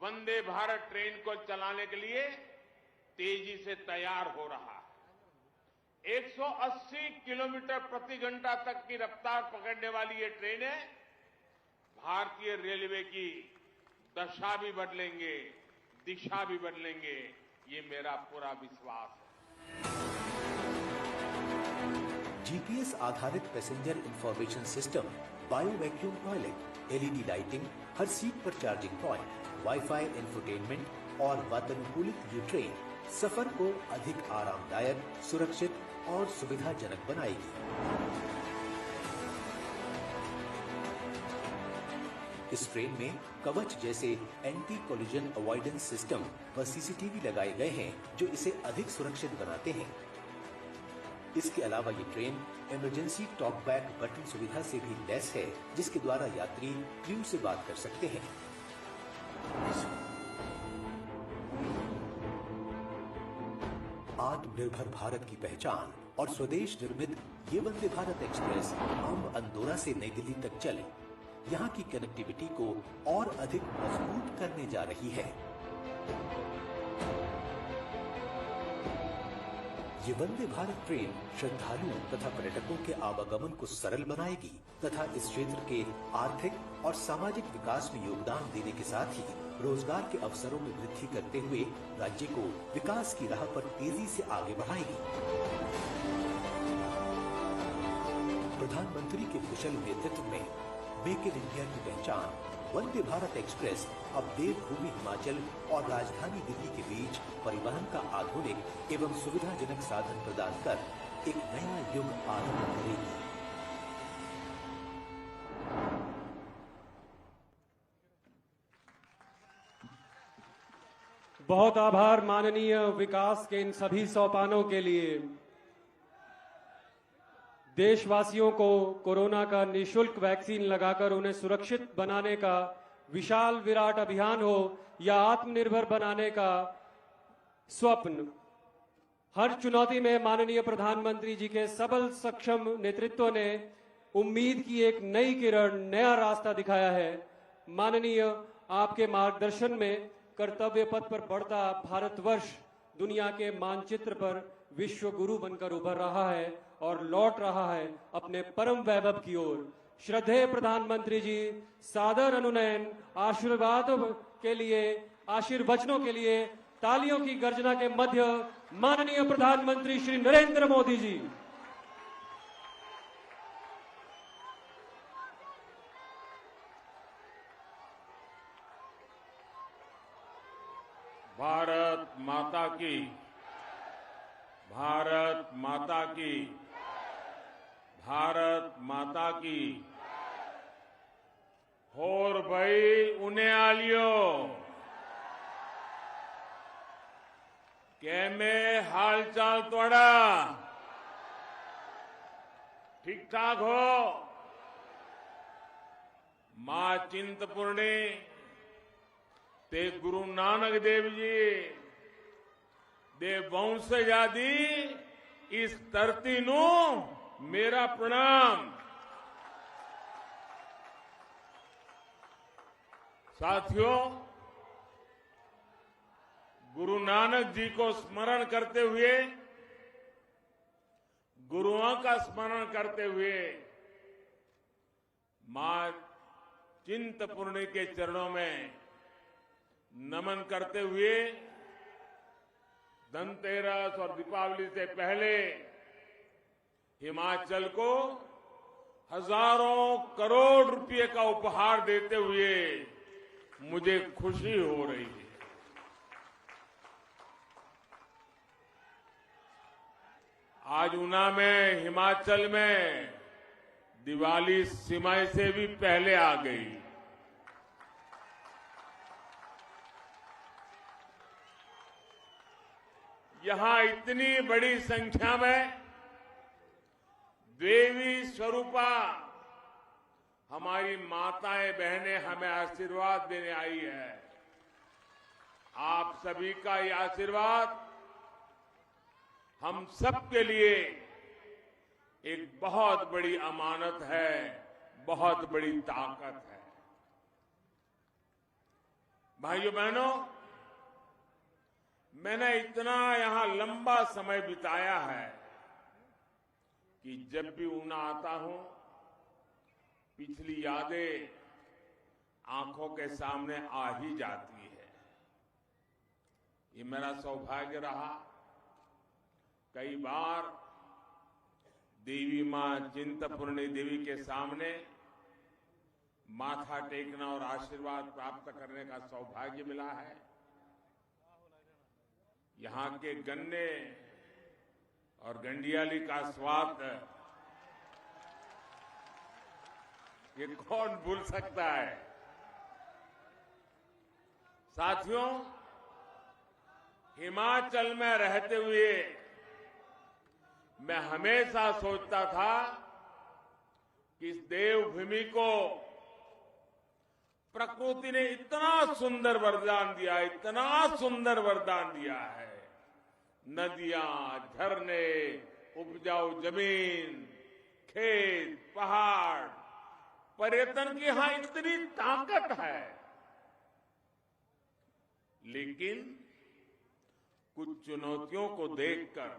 Vande Bharat train को चलाने के लिए तेजी से तैयार हो रहा है। 180 किलोमीटर प्रति घंटा तक की रफ्तार पकड़ने वाली ये ट्रेनें भारतीय रेलवे की दशा भी बदलेंगे, दिशा भी बदलेंगे, ये मेरा पूरा विश्वास है। जीपीएस आधारित passenger information system, bio vacuum toilet, LED lighting, हर सीट पर चार्जिंग पॉइंट, वाईफाई इंफोटेनमेंट और वातानुकूलित ये ट्रेन सफर को अधिक आरामदायक, सुरक्षित और सुविधाजनक बनाएगी। इस ट्रेन में कवच जैसे एंटी कोलिजन अवॉइडेंस सिस्टम व सीसीटीवी लगाए गए हैं जो इसे अधिक सुरक्षित बनाते हैं। इसके अलावा ये train emergency talk back button सुविधा से भी लैस है, जिसके द्वारा यात्री क्रू से बात कर सकते हैं। आत्मनिर्भर भारत की पहचान और स्वदेश निर्मित ये वंदे भारत एक्सप्रेस अंब अंदौरा से नई दिल्ली तक चल यहाँ की कनेक्टिविटी को और अधिक मजबूत करने जा रही है। ये वंदे भारत ट्रेन श्रद्धालुओं तथा पर्यटकों के आवागमन को सरल बनाएगी तथा इस क्षेत्र के आर्थिक और सामाजिक विकास में योगदान देने के साथ ही रोजगार के अवसरों में वृद्धि करते हुए राज्य को विकास की राह पर तेजी से आगे बढ़ाएगी। प्रधानमंत्री के कुशल नेतृत्व में मेक इन इंडिया की पहचान वंदे भारत एक्सप्रेस अब देवभूमि हिमाचल और राजधानी दिल्ली के बीच परिवहन का आधुनिक एवं सुविधाजनक साधन प्रदान कर एक नया युग आरंभ करेगी। बहुत आभार माननीय विकास के इन सभी सोपानों के लिए। देशवासियों को कोरोना का निःशुल्क वैक्सीन लगाकर उन्हें सुरक्षित बनाने का विशाल विराट अभियान हो या आत्मनिर्भर बनाने का स्वप्न, हर चुनौती में माननीय प्रधानमंत्री जी के सबल सक्षम नेतृत्व ने उम्मीद की एक नई किरण, नया रास्ता दिखाया है। माननीय आपके मार्गदर्शन में कर्तव्य पथ पर बढ़ता भारतवर्ष दुनिया के मानचित्र पर विश्व गुरु बनकर उभर रहा है और लौट रहा है अपने परम वैभव की ओर। श्रद्धेय प्रधानमंत्री जी, सादर अनुनयन, आशीर्वादों के लिए, आशीर्वचनों के लिए तालियों की गर्जना के मध्य माननीय प्रधानमंत्री श्री नरेंद्र मोदी जी। भारत माता की, भारत माता की, भारत माता की। होर भाई उन्हें आलियो कैमे हाल चाल तोड़ा ठीक ठाक हो। मां चिंतपूर्णी ते गुरु नानक देव जी दे वंशजादी इस धरती नू मेरा प्रणाम। साथियों, गुरु नानक जी को स्मरण करते हुए, गुरुओं का स्मरण करते हुए मां चिंतपूर्णी के चरणों में नमन करते हुए धनतेरस और दीपावली से पहले हिमाचल को हजारों करोड़ रुपए का उपहार देते हुए मुझे खुशी हो रही है। आज ऊना में, हिमाचल में दिवाली सिमाई से भी पहले आ गई। यहां इतनी बड़ी संख्या में देवी स्वरूपा हमारी माताएं बहनें हमें आशीर्वाद देने आई है। आप सभी का ये आशीर्वाद हम सबके लिए एक बहुत बड़ी अमानत है, बहुत बड़ी ताकत है। भाइयों बहनों, मैंने इतना यहां लंबा समय बिताया है कि जब भी ऊना आता हूं, पिछली यादें आंखों के सामने आ ही जाती है। ये मेरा सौभाग्य रहा। कई बार देवी मां चिंतपूर्णी देवी के सामने माथा टेकना और आशीर्वाद प्राप्त करने का सौभाग्य मिला है। यहां के गन्ने और गंडियाली का स्वाद ये कौन भूल सकता है। साथियों, हिमाचल में रहते हुए मैं हमेशा सोचता था कि इस देवभूमि को प्रकृति ने इतना सुंदर वरदान दिया, इतना सुंदर वरदान दिया है। नदियां, झरने, उपजाऊ जमीन, खेत, पहाड़, पर्यटन की यहां इतनी ताकत है। लेकिन कुछ चुनौतियों को देखकर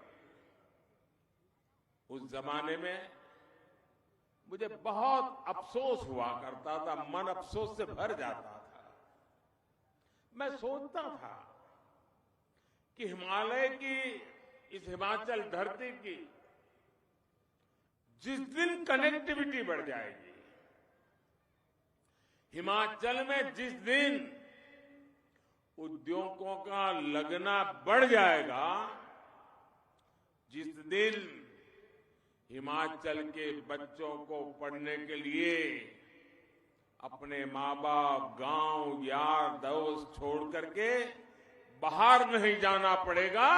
उस जमाने में मुझे बहुत अफसोस हुआ करता था, मन अफसोस से भर जाता था। मैं सोचता था कि हिमालय की, इस हिमाचल धरती की जिस दिन कनेक्टिविटी बढ़ जाएगी, हिमाचल में जिस दिन उद्योगों का लगना बढ़ जाएगा, जिस दिन हिमाचल के बच्चों को पढ़ने के लिए अपने माँ बाप, गांव, यार दोस्त छोड़ करके बाहर नहीं जाना पड़ेगा,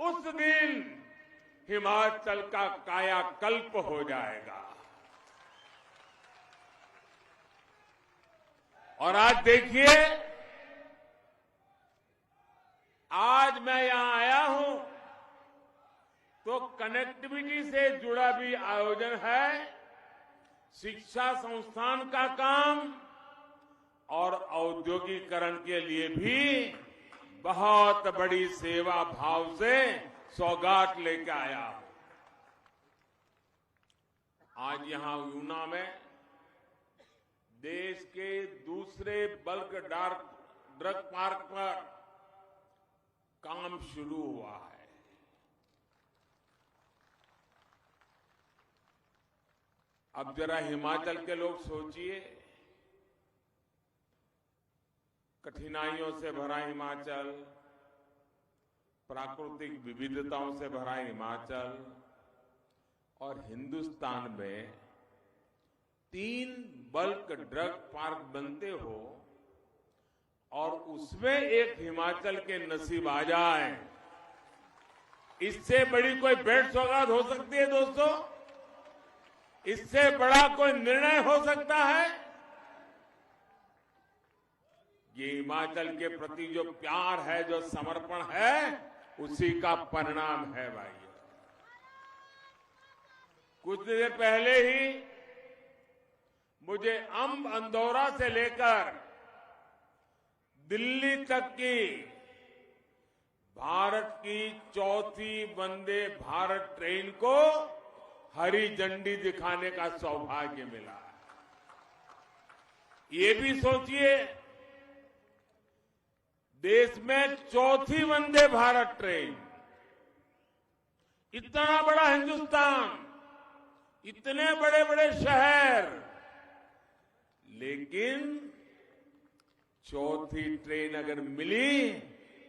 उस दिन हिमाचल का कायाकल्प हो जाएगा। और आज देखिए, आज मैं यहां आया हूं तो कनेक्टिविटी से जुड़ा भी आयोजन है, शिक्षा संस्थान का काम और औद्योगिकरण के लिए भी बहुत बड़ी सेवा भाव से सौगात लेकर आया हूं। आज यहां ऊना में देश के दूसरे बल्क ड्रग पार्क पर काम शुरू हुआ है। अब जरा हिमाचल के लोग सोचिए, कठिनाइयों से भरा हिमाचल, प्राकृतिक विविधताओं से भरा हिमाचल, और हिंदुस्तान में 3 बल्क ड्रग पार्क बनते हो और उसमें एक हिमाचल के नसीब आ जाए, इससे बड़ी कोई भेंट सौगात हो सकती है दोस्तों? इससे बड़ा कोई निर्णय हो सकता है? ये हिमाचल के प्रति जो प्यार है, जो समर्पण है, उसी का परिणाम है भाई। कुछ देर पहले ही मुझे अंब अंदौरा से लेकर दिल्ली तक की भारत की 4थी वंदे भारत ट्रेन को हरी झंडी दिखाने का सौभाग्य मिला। ये भी सोचिए, देश में 4थी वंदे भारत ट्रेन, इतना बड़ा हिंदुस्तान, इतने बड़े बड़े शहर, लेकिन 4थी ट्रेन अगर मिली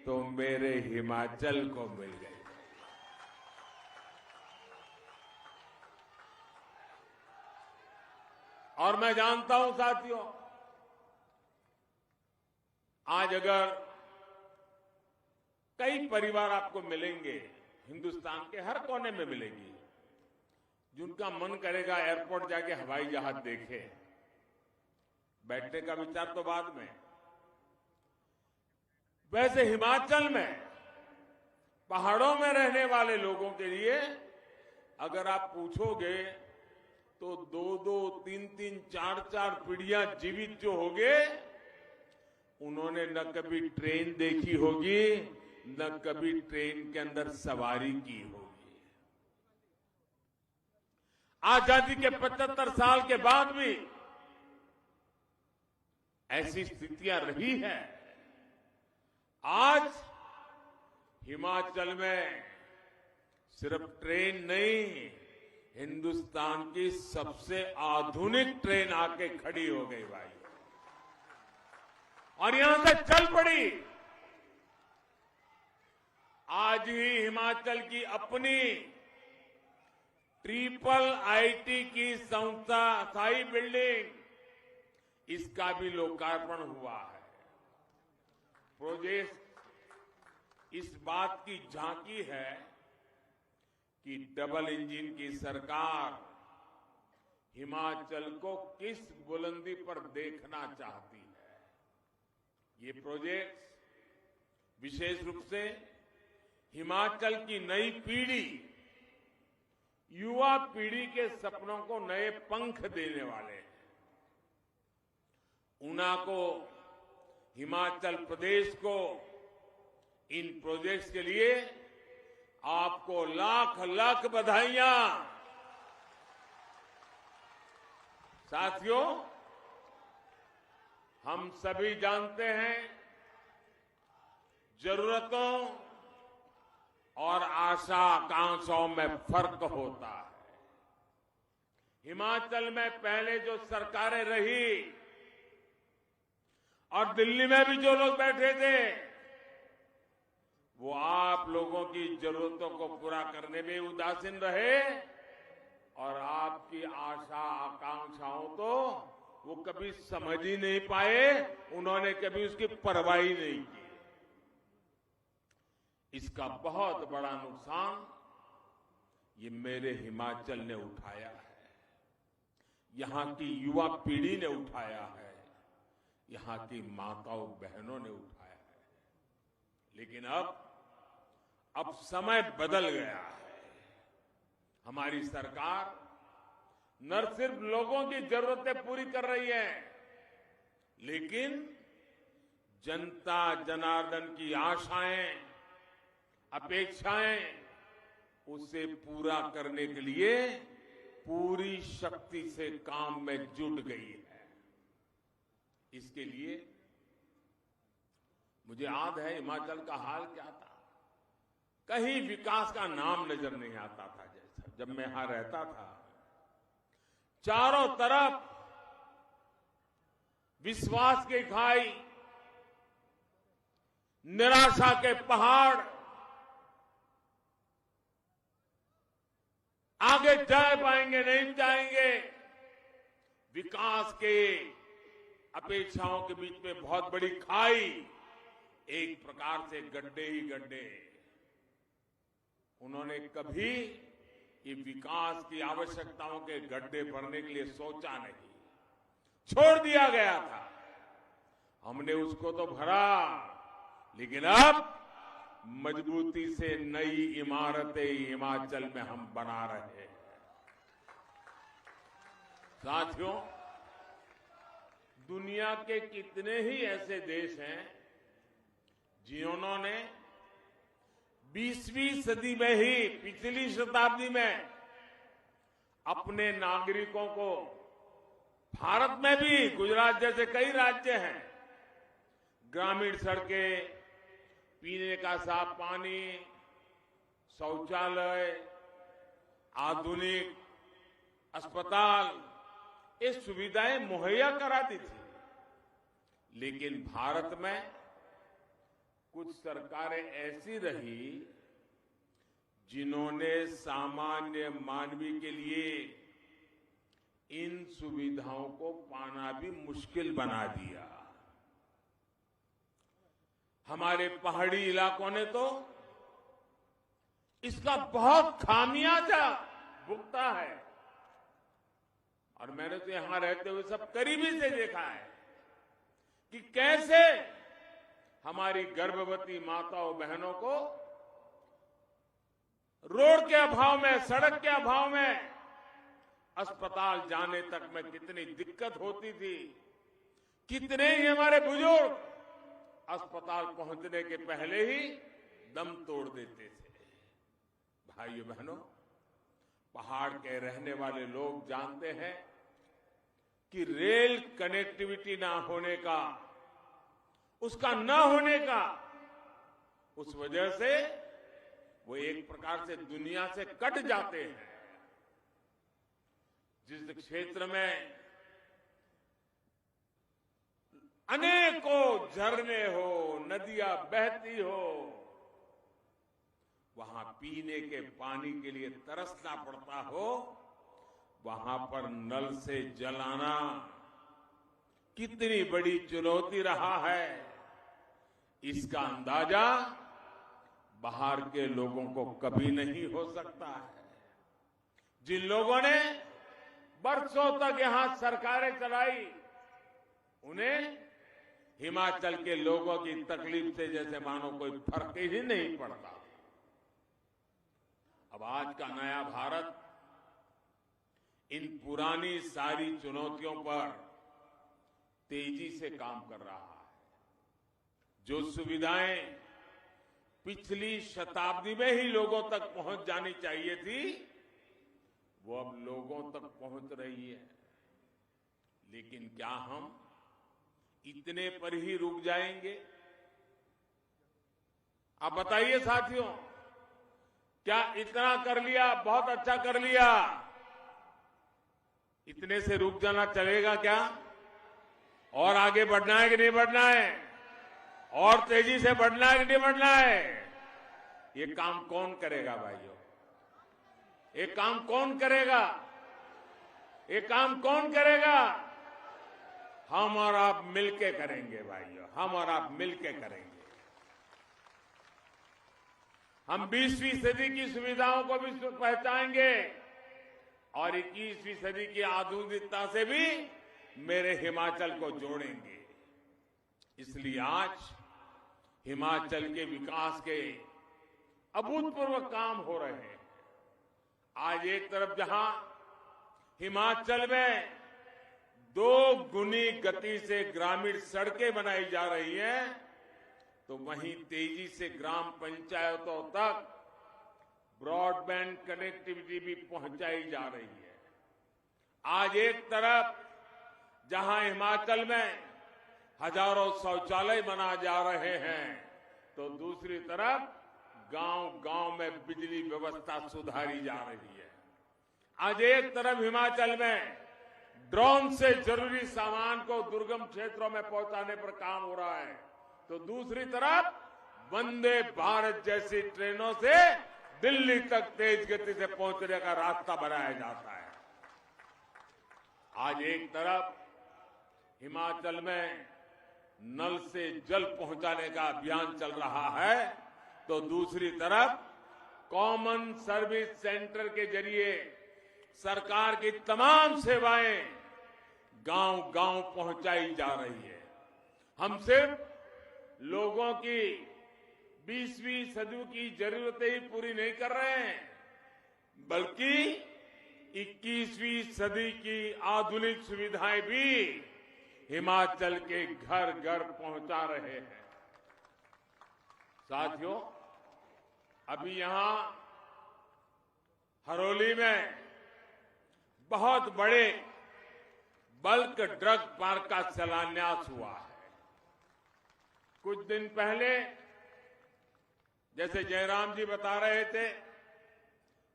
तो मेरे हिमाचल को मिल गई। और मैं जानता हूं साथियों, आज अगर कई परिवार आपको मिलेंगे, हिंदुस्तान के हर कोने में मिलेंगे, जिनका मन करेगा एयरपोर्ट जाके हवाई जहाज देखे, बैठने का विचार तो बाद में। वैसे हिमाचल में पहाड़ों में रहने वाले लोगों के लिए अगर आप पूछोगे तो 2-2, 3-3, 4-4 पीढ़ियां जीवित जो होंगे, उन्होंने न कभी ट्रेन देखी होगी, न कभी ट्रेन के अंदर सवारी की होगी। आजादी के 75 साल के बाद भी ऐसी स्थितियां रही हैं। आज हिमाचल में सिर्फ ट्रेन नहीं, हिंदुस्तान की सबसे आधुनिक ट्रेन आके खड़ी हो गई भाई, और यहां से चल पड़ी। आज ही हिमाचल की अपनी IIIT की संस्था स्थायी बिल्डिंग, इसका भी लोकार्पण हुआ है। प्रोजेक्ट इस बात की झांकी है कि डबल इंजन की सरकार हिमाचल को किस बुलंदी पर देखना चाहती है। ये प्रोजेक्ट विशेष रूप से हिमाचल की नई पीढ़ी, युवा पीढ़ी के सपनों को नए पंख देने वाले हैं। ऊना को, हिमाचल प्रदेश को इन प्रोजेक्ट्स के लिए आपको लाख लाख बधाइयां। साथियों, हम सभी जानते हैं जरूरतों और आशा आकांक्षाओं में फर्क होता है। हिमाचल में पहले जो सरकारें रही और दिल्ली में भी जो लोग बैठे थे, वो आप लोगों की जरूरतों को पूरा करने में उदासीन रहे, और आपकी आशा आकांक्षाओं तो वो कभी समझ ही नहीं पाए, उन्होंने कभी उसकी परवाह ही नहीं की। इसका बहुत बड़ा नुकसान ये मेरे हिमाचल ने उठाया है, यहां की युवा पीढ़ी ने उठाया है, यहां की माताओं बहनों ने उठाया है। लेकिन अब समय बदल गया है। हमारी सरकार न सिर्फ लोगों की जरूरतें पूरी कर रही है, लेकिन जनता जनार्दन की आशाएं, अपेक्षाएं, उसे पूरा करने के लिए पूरी शक्ति से काम में जुट गई है। इसके लिए मुझे याद है हिमाचल का हाल क्या था। कहीं विकास का नाम नजर नहीं आता था। जैसा जब मैं यहां रहता था, चारों तरफ विश्वास की खाई, निराशा के पहाड़, आगे जा पाएंगे नहीं जाएंगे, विकास के अपेक्षाओं के बीच में बहुत बड़ी खाई, एक प्रकार से गड्ढे ही गड्ढे। उन्होंने कभी ये विकास की आवश्यकताओं के गड्ढे भरने के लिए सोचा नहीं, छोड़ दिया गया था। हमने उसको तो भरा, लेकिन अब मजबूती से नई इमारतें हिमाचल में हम बना रहे हैं। साथियों, दुनिया के कितने ही ऐसे देश हैं जिन्होंने 20वीं सदी में ही, पिछली शताब्दी में अपने नागरिकों को, भारत में भी गुजरात जैसे कई राज्य हैं, ग्रामीण सड़कें, पीने का साफ पानी, शौचालय, आधुनिक अस्पताल, ये सुविधाएं मुहैया कराती थी। लेकिन भारत में कुछ सरकारें ऐसी रही जिन्होंने सामान्य मानवी के लिए इन सुविधाओं को पाना भी मुश्किल बना दिया। हमारे पहाड़ी इलाकों ने तो इसका बहुत खामियाजा भुगता है। और मैंने तो यहां रहते हुए सब करीबी से देखा है कि कैसे हमारी गर्भवती माताओं बहनों को रोड के अभाव में, सड़क के अभाव में अस्पताल जाने तक में कितनी दिक्कत होती थी। कितने ही हमारे बुजुर्ग अस्पताल पहुंचने के पहले ही दम तोड़ देते थे। भाइयों बहनों, पहाड़ के रहने वाले लोग जानते हैं कि रेल कनेक्टिविटी ना होने का, उसका न होने का, उस वजह से वो एक प्रकार से दुनिया से कट जाते हैं। जिस क्षेत्र में अनेकों झरने हो, नदियां बहती हो, वहां पीने के पानी के लिए तरसना पड़ता हो, वहां पर नल से जल आना कितनी बड़ी चुनौती रहा है, इसका अंदाजा बाहर के लोगों को कभी नहीं हो सकता है। जिन लोगों ने बरसों तक यहां सरकारें चलाई, उन्हें हिमाचल के लोगों की तकलीफ से जैसे मानो कोई फर्क ही नहीं पड़ता। अब आज का नया भारत इन पुरानी सारी चुनौतियों पर तेजी से काम कर रहा है। जो सुविधाएं पिछली शताब्दी में ही लोगों तक पहुंच जानी चाहिए थी, वो अब लोगों तक पहुंच रही है। लेकिन क्या हम इतने पर ही रुक जाएंगे? आप बताइए साथियों, क्या इतना कर लिया, बहुत अच्छा कर लिया, इतने से रुक जाना चलेगा क्या? और आगे बढ़ना है कि नहीं बढ़ना है? और तेजी से बढ़ना है कि नहीं बढ़ना है? ये काम कौन करेगा भाइयों? ये काम कौन करेगा? ये काम कौन करेगा? हम और आप मिलके करेंगे भाइयों, हम और आप मिलके करेंगे। हम 20वीं सदी की सुविधाओं को भी पहचानेंगे और 21वीं सदी की आधुनिकता से भी मेरे हिमाचल को जोड़ेंगे। इसलिए आज हिमाचल के विकास के अभूतपूर्व काम हो रहे हैं। आज एक तरफ जहां हिमाचल में 2 गुनी गति से ग्रामीण सड़कें बनाई जा रही हैं, तो वहीं तेजी से ग्राम पंचायतों तक ब्रॉडबैंड कनेक्टिविटी भी पहुंचाई जा रही है। आज एक तरफ जहां हिमाचल में हजारों शौचालय बना जा रहे हैं, तो दूसरी तरफ गांव-गांव में बिजली व्यवस्था सुधारी जा रही है। आज एक तरफ हिमाचल में ड्रोन से जरूरी सामान को दुर्गम क्षेत्रों में पहुंचाने पर काम हो रहा है, तो दूसरी तरफ वंदे भारत जैसी ट्रेनों से दिल्ली तक तेज गति से पहुंचने का रास्ता बनाया जाता है। आज एक तरफ हिमाचल में नल से जल पहुंचाने का अभियान चल रहा है, तो दूसरी तरफ कॉमन सर्विस सेंटर के जरिए सरकार की तमाम सेवाएं गांव-गांव पहुंचाई जा रही है। हम सिर्फ लोगों की 20वीं सदी की जरूरतें ही पूरी नहीं कर रहे हैं, बल्कि 21वीं सदी की आधुनिक सुविधाएं भी हिमाचल के घर घर पहुंचा रहे हैं। साथियों, अभी यहां हरोली में बहुत बड़े बल्क ड्रग पार्क का शिलान्यास हुआ है। कुछ दिन पहले जैसे जयराम जी बता रहे थे,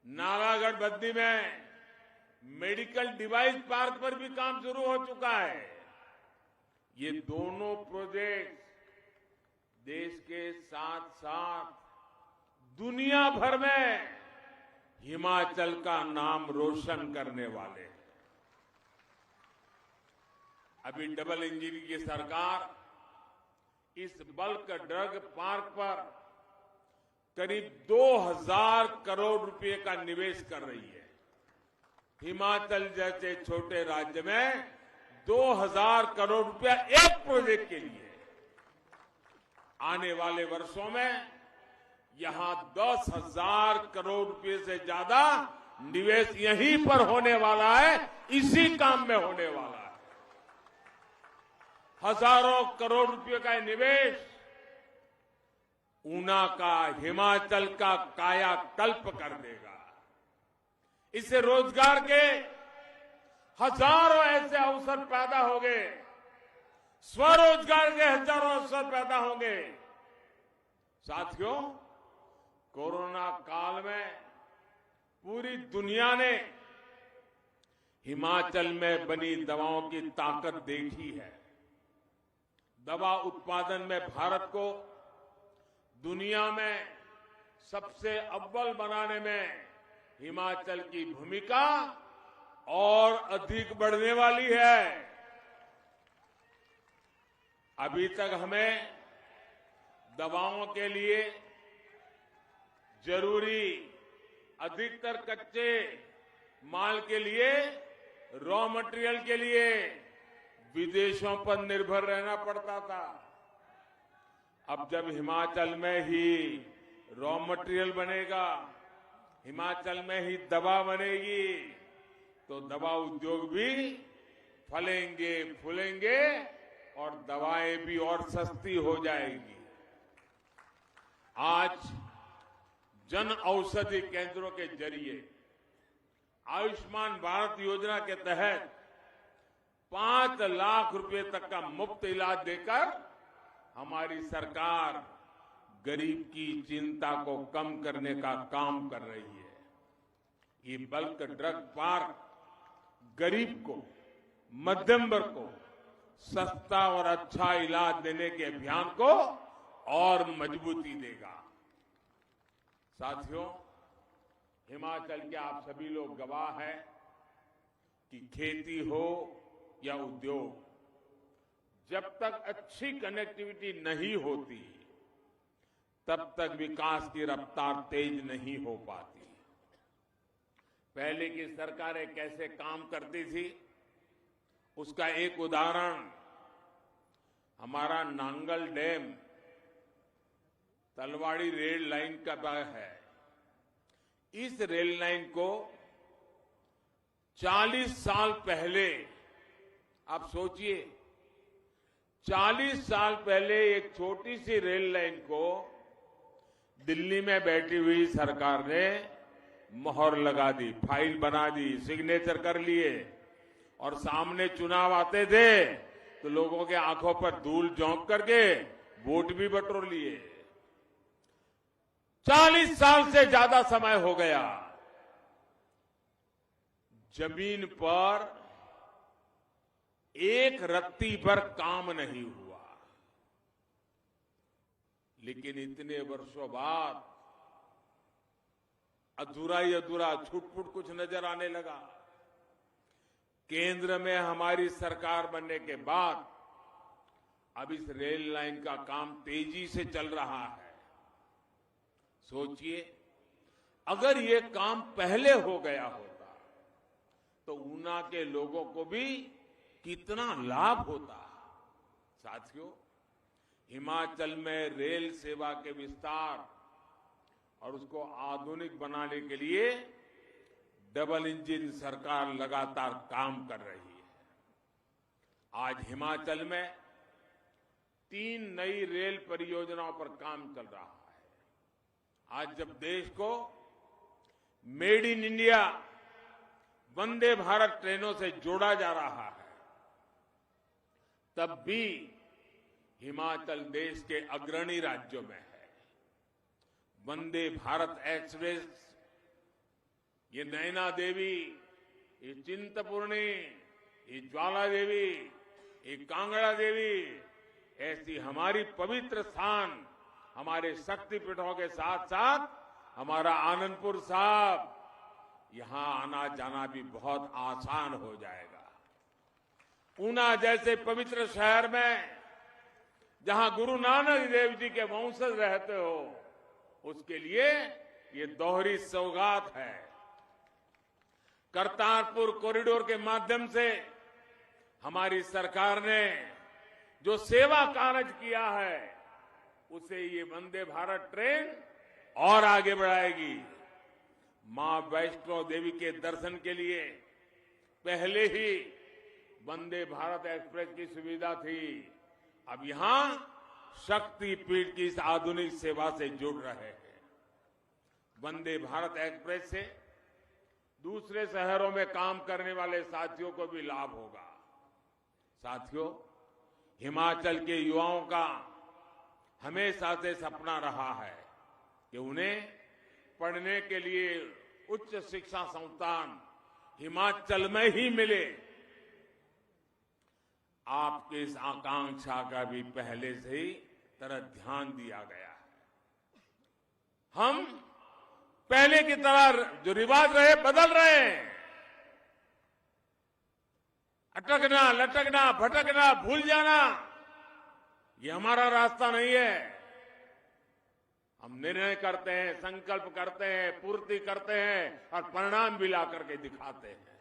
नालागढ़ बद्दी में मेडिकल डिवाइस पार्क पर भी काम शुरू हो चुका है। ये दोनों प्रोजेक्ट देश के साथ साथ दुनिया भर में हिमाचल का नाम रोशन करने वाले हैं। अभी डबल इंजन की सरकार इस बल्क ड्रग पार्क पर करीब 2000 करोड़ रुपए का निवेश कर रही है। हिमाचल जैसे छोटे राज्य में 2000 करोड़ रुपया एक प्रोजेक्ट के लिए। आने वाले वर्षों में यहां 10,000 करोड़ रुपए से ज्यादा निवेश यहीं पर होने वाला है, इसी काम में होने वाला है। हजारों करोड़ रुपए का निवेश ऊना का, हिमाचल का कायाकल्प कर देगा। इससे रोजगार के हजारों ऐसे अवसर पैदा होंगे, स्वरोजगार के हजारों अवसर पैदा होंगे। साथियों, कोरोना काल में पूरी दुनिया ने हिमाचल में बनी दवाओं की ताकत देखी है। दवा उत्पादन में भारत को दुनिया में सबसे अव्वल बनाने में हिमाचल की भूमिका और अधिक बढ़ने वाली है। अभी तक हमें दवाओं के लिए जरूरी अधिकतर कच्चे माल के लिए, रॉ मटेरियल के लिए विदेशों पर निर्भर रहना पड़ता था। अब जब हिमाचल में ही रॉ मटेरियल बनेगा, हिमाचल में ही दवा बनेगी, तो दवा उद्योग भी फलेंगे फूलेंगे और दवाएं भी और सस्ती हो जाएगी। आज जन औषधि केंद्रों के जरिए आयुष्मान भारत योजना के तहत 5 लाख रुपए तक का मुफ्त इलाज देकर हमारी सरकार गरीब की चिंता को कम करने का काम कर रही है। ये बल्क ड्रग पार्क गरीब को, मध्यम वर्ग को सस्ता और अच्छा इलाज देने के अभियान को और मजबूती देगा। साथियों, हिमाचल के आप सभी लोग गवाह हैं कि खेती हो या उद्योग, जब तक अच्छी कनेक्टिविटी नहीं होती तब तक विकास की रफ्तार तेज नहीं हो पाती। पहले की सरकारें कैसे काम करती थी, उसका एक उदाहरण हमारा Nangal dam Talwari rail line का है। इस रेल लाइन को 40 साल पहले, आप सोचिए, 40 साल पहले एक छोटी सी रेल लाइन को दिल्ली में बैठी हुई सरकार ने मोहर लगा दी, फाइल बना दी, सिग्नेचर कर लिए, और सामने चुनाव आते थे तो लोगों के आंखों पर धूल झोंक करके वोट भी बटोर लिए। 40 साल से ज्यादा समय हो गया, जमीन पर एक रत्ती पर काम नहीं हुआ। लेकिन इतने वर्षों बाद अधूरा ही अधूरा, छुटपुट कुछ नजर आने लगा। केंद्र में हमारी सरकार बनने के बाद अब इस रेल लाइन का काम तेजी से चल रहा है। सोचिए, अगर ये काम पहले हो गया होता तो ऊना के लोगों को भी कितना लाभ होता। साथियों, हिमाचल में रेल सेवा के विस्तार और उसको आधुनिक बनाने के लिए डबल इंजन सरकार लगातार काम कर रही है। आज हिमाचल में 3 नई रेल परियोजनाओं पर काम चल रहा है। आज जब देश को made in India Vande Bharat ट्रेनों से जोड़ा जा रहा है, तब भी हिमाचल देश के अग्रणी राज्यों में है। वंदे भारत एक्सप्रेस, ये नैना देवी, ये चिंतपूर्णी, ये ज्वाला देवी, ये कांगड़ा देवी, ऐसी हमारी पवित्र स्थान, हमारे शक्तिपीठों के साथ साथ हमारा आनंदपुर साहब, यहां आना जाना भी बहुत आसान हो जाएगा। ऊना जैसे पवित्र शहर में जहां गुरु नानक देव जी के वंशज रहते हो, उसके लिए ये दोहरी सौगात है। करतारपुर कॉरिडोर के माध्यम से हमारी सरकार ने जो सेवा कार्य किया है उसे ये वंदे भारत ट्रेन और आगे बढ़ाएगी। मां वैष्णो देवी के दर्शन के लिए पहले ही वंदे भारत एक्सप्रेस की सुविधा थी, अब यहां शक्ति पीठ की इस आधुनिक सेवा से जुड़ रहे हैं। वंदे भारत एक्सप्रेस से दूसरे शहरों में काम करने वाले साथियों को भी लाभ होगा। साथियों, हिमाचल के युवाओं का हमेशा से सपना रहा है कि उन्हें पढ़ने के लिए उच्च शिक्षा संस्थान हिमाचल में ही मिले। आपकी इस आकांक्षा का भी पहले से ही तरह ध्यान दिया गया है। हम पहले की तरह जो रिवाज रहे बदल रहे हैं। अटकना, लटकना, भटकना, भूल जाना, ये हमारा रास्ता नहीं है। हम निर्णय करते हैं, संकल्प करते हैं, पूर्ति करते हैं और परिणाम भी ला करके दिखाते हैं।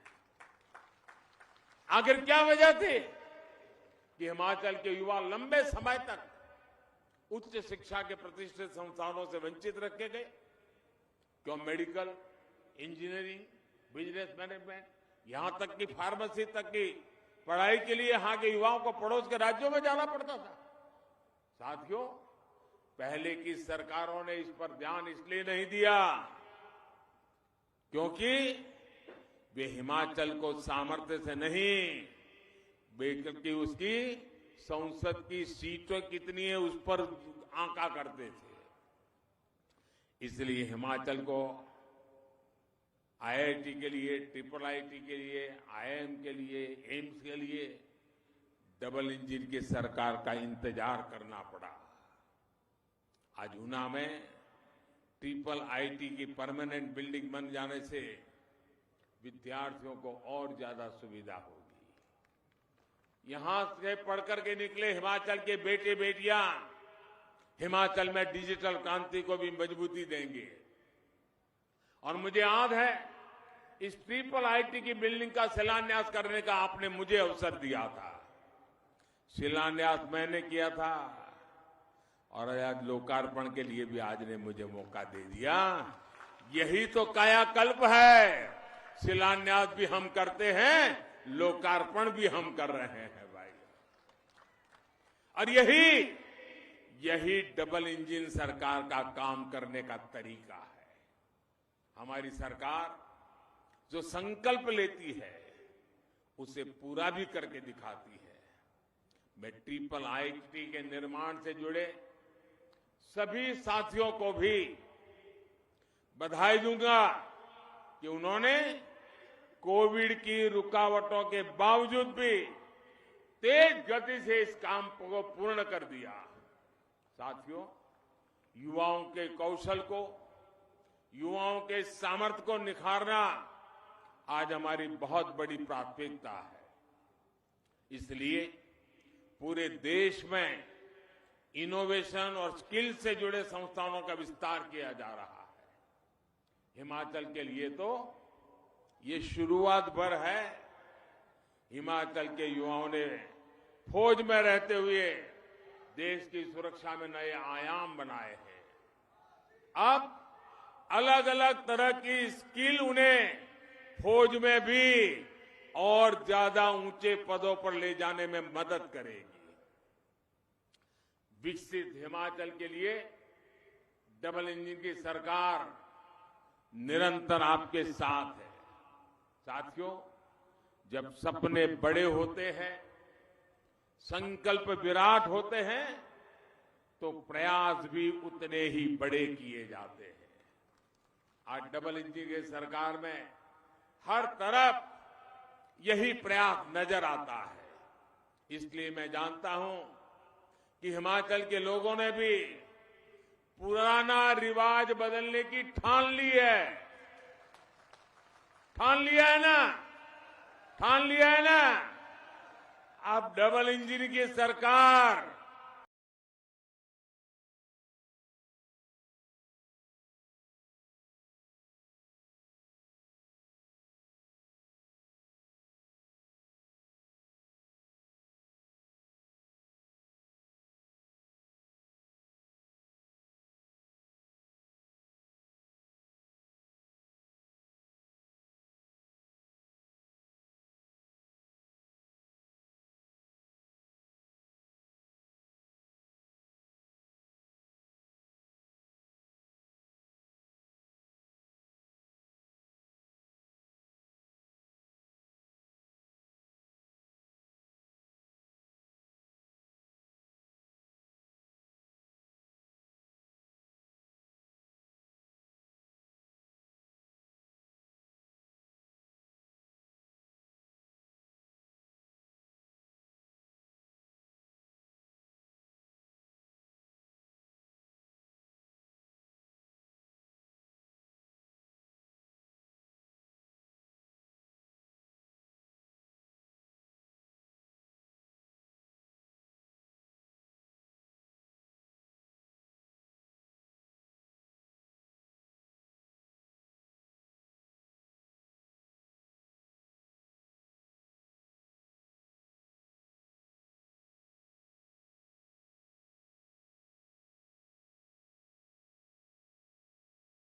आखिर क्या वजह थी कि हिमाचल के युवा लंबे समय तक उच्च शिक्षा के प्रतिष्ठित संस्थानों से वंचित रखे गए? क्यों? मेडिकल, इंजीनियरिंग, बिजनेस मैनेजमेंट, यहां तक कि फार्मेसी तक की पढ़ाई के लिए यहां के युवाओं को पड़ोस के राज्यों में जाना पड़ता था। साथियों, पहले की सरकारों ने इस पर ध्यान इसलिए नहीं दिया क्योंकि वे हिमाचल को सामर्थ्य से नहीं, बल्कि उसकी संसद की सीटें कितनी है उस पर आंका करते थे। इसलिए हिमाचल को आईआईटी के लिए, ट्रिपल आईटी के लिए, आईआईएम के लिए, एम्स के लिए डबल इंजन की सरकार का इंतजार करना पड़ा। आज ऊना में ट्रिपल आईटी की परमानेंट बिल्डिंग बन जाने से विद्यार्थियों को और ज्यादा सुविधा होगी। यहां से पढ़कर के निकले हिमाचल के बेटे बेटियां हिमाचल में डिजिटल क्रांति को भी मजबूती देंगे। और मुझे याद है इस ट्रिपल आईटी की बिल्डिंग का शिलान्यास करने का आपने मुझे अवसर दिया था। शिलान्यास मैंने किया था और आज लोकार्पण के लिए भी आज ने मुझे मौका दे दिया। यही तो कायाकल्प है। शिलान्यास भी हम करते हैं, लोकार्पण भी हम कर रहे हैं भाई। और यही डबल इंजन सरकार का काम करने का तरीका है। हमारी सरकार जो संकल्प लेती है उसे पूरा भी करके दिखाती है। मैं ट्रिपल आईटी के निर्माण से जुड़े सभी साथियों को भी बधाई दूंगा कि उन्होंने कोविड की रुकावटों के बावजूद भी तेज गति से इस काम को पूर्ण कर दिया। साथियों, युवाओं के कौशल को, युवाओं के सामर्थ्य को निखारना आज हमारी बहुत बड़ी प्राथमिकता है। इसलिए पूरे देश में इनोवेशन और स्किल से जुड़े संस्थानों का विस्तार किया जा रहा है। हिमाचल के लिए तो ये शुरुआत भर है। हिमाचल के युवाओं ने फौज में रहते हुए देश की सुरक्षा में नए आयाम बनाए हैं। अब अलग अलग तरह की स्किल उन्हें फौज में भी और ज्यादा ऊंचे पदों पर ले जाने में मदद करेगी। विकसित हिमाचल के लिए डबल इंजन की सरकार निरंतर आपके साथ है। साथियों, जब सपने बड़े होते हैं, संकल्प विराट होते हैं, तो प्रयास भी उतने ही बड़े किए जाते हैं। आज डबल इंजन की सरकार में हर तरफ यही प्रयास नजर आता है। इसलिए मैं जानता हूं कि हिमाचल के लोगों ने भी पुराना रिवाज बदलने की ठान ली है। ठान लिया है ना? ठान लिया है ना? अब डबल इंजन की सरकार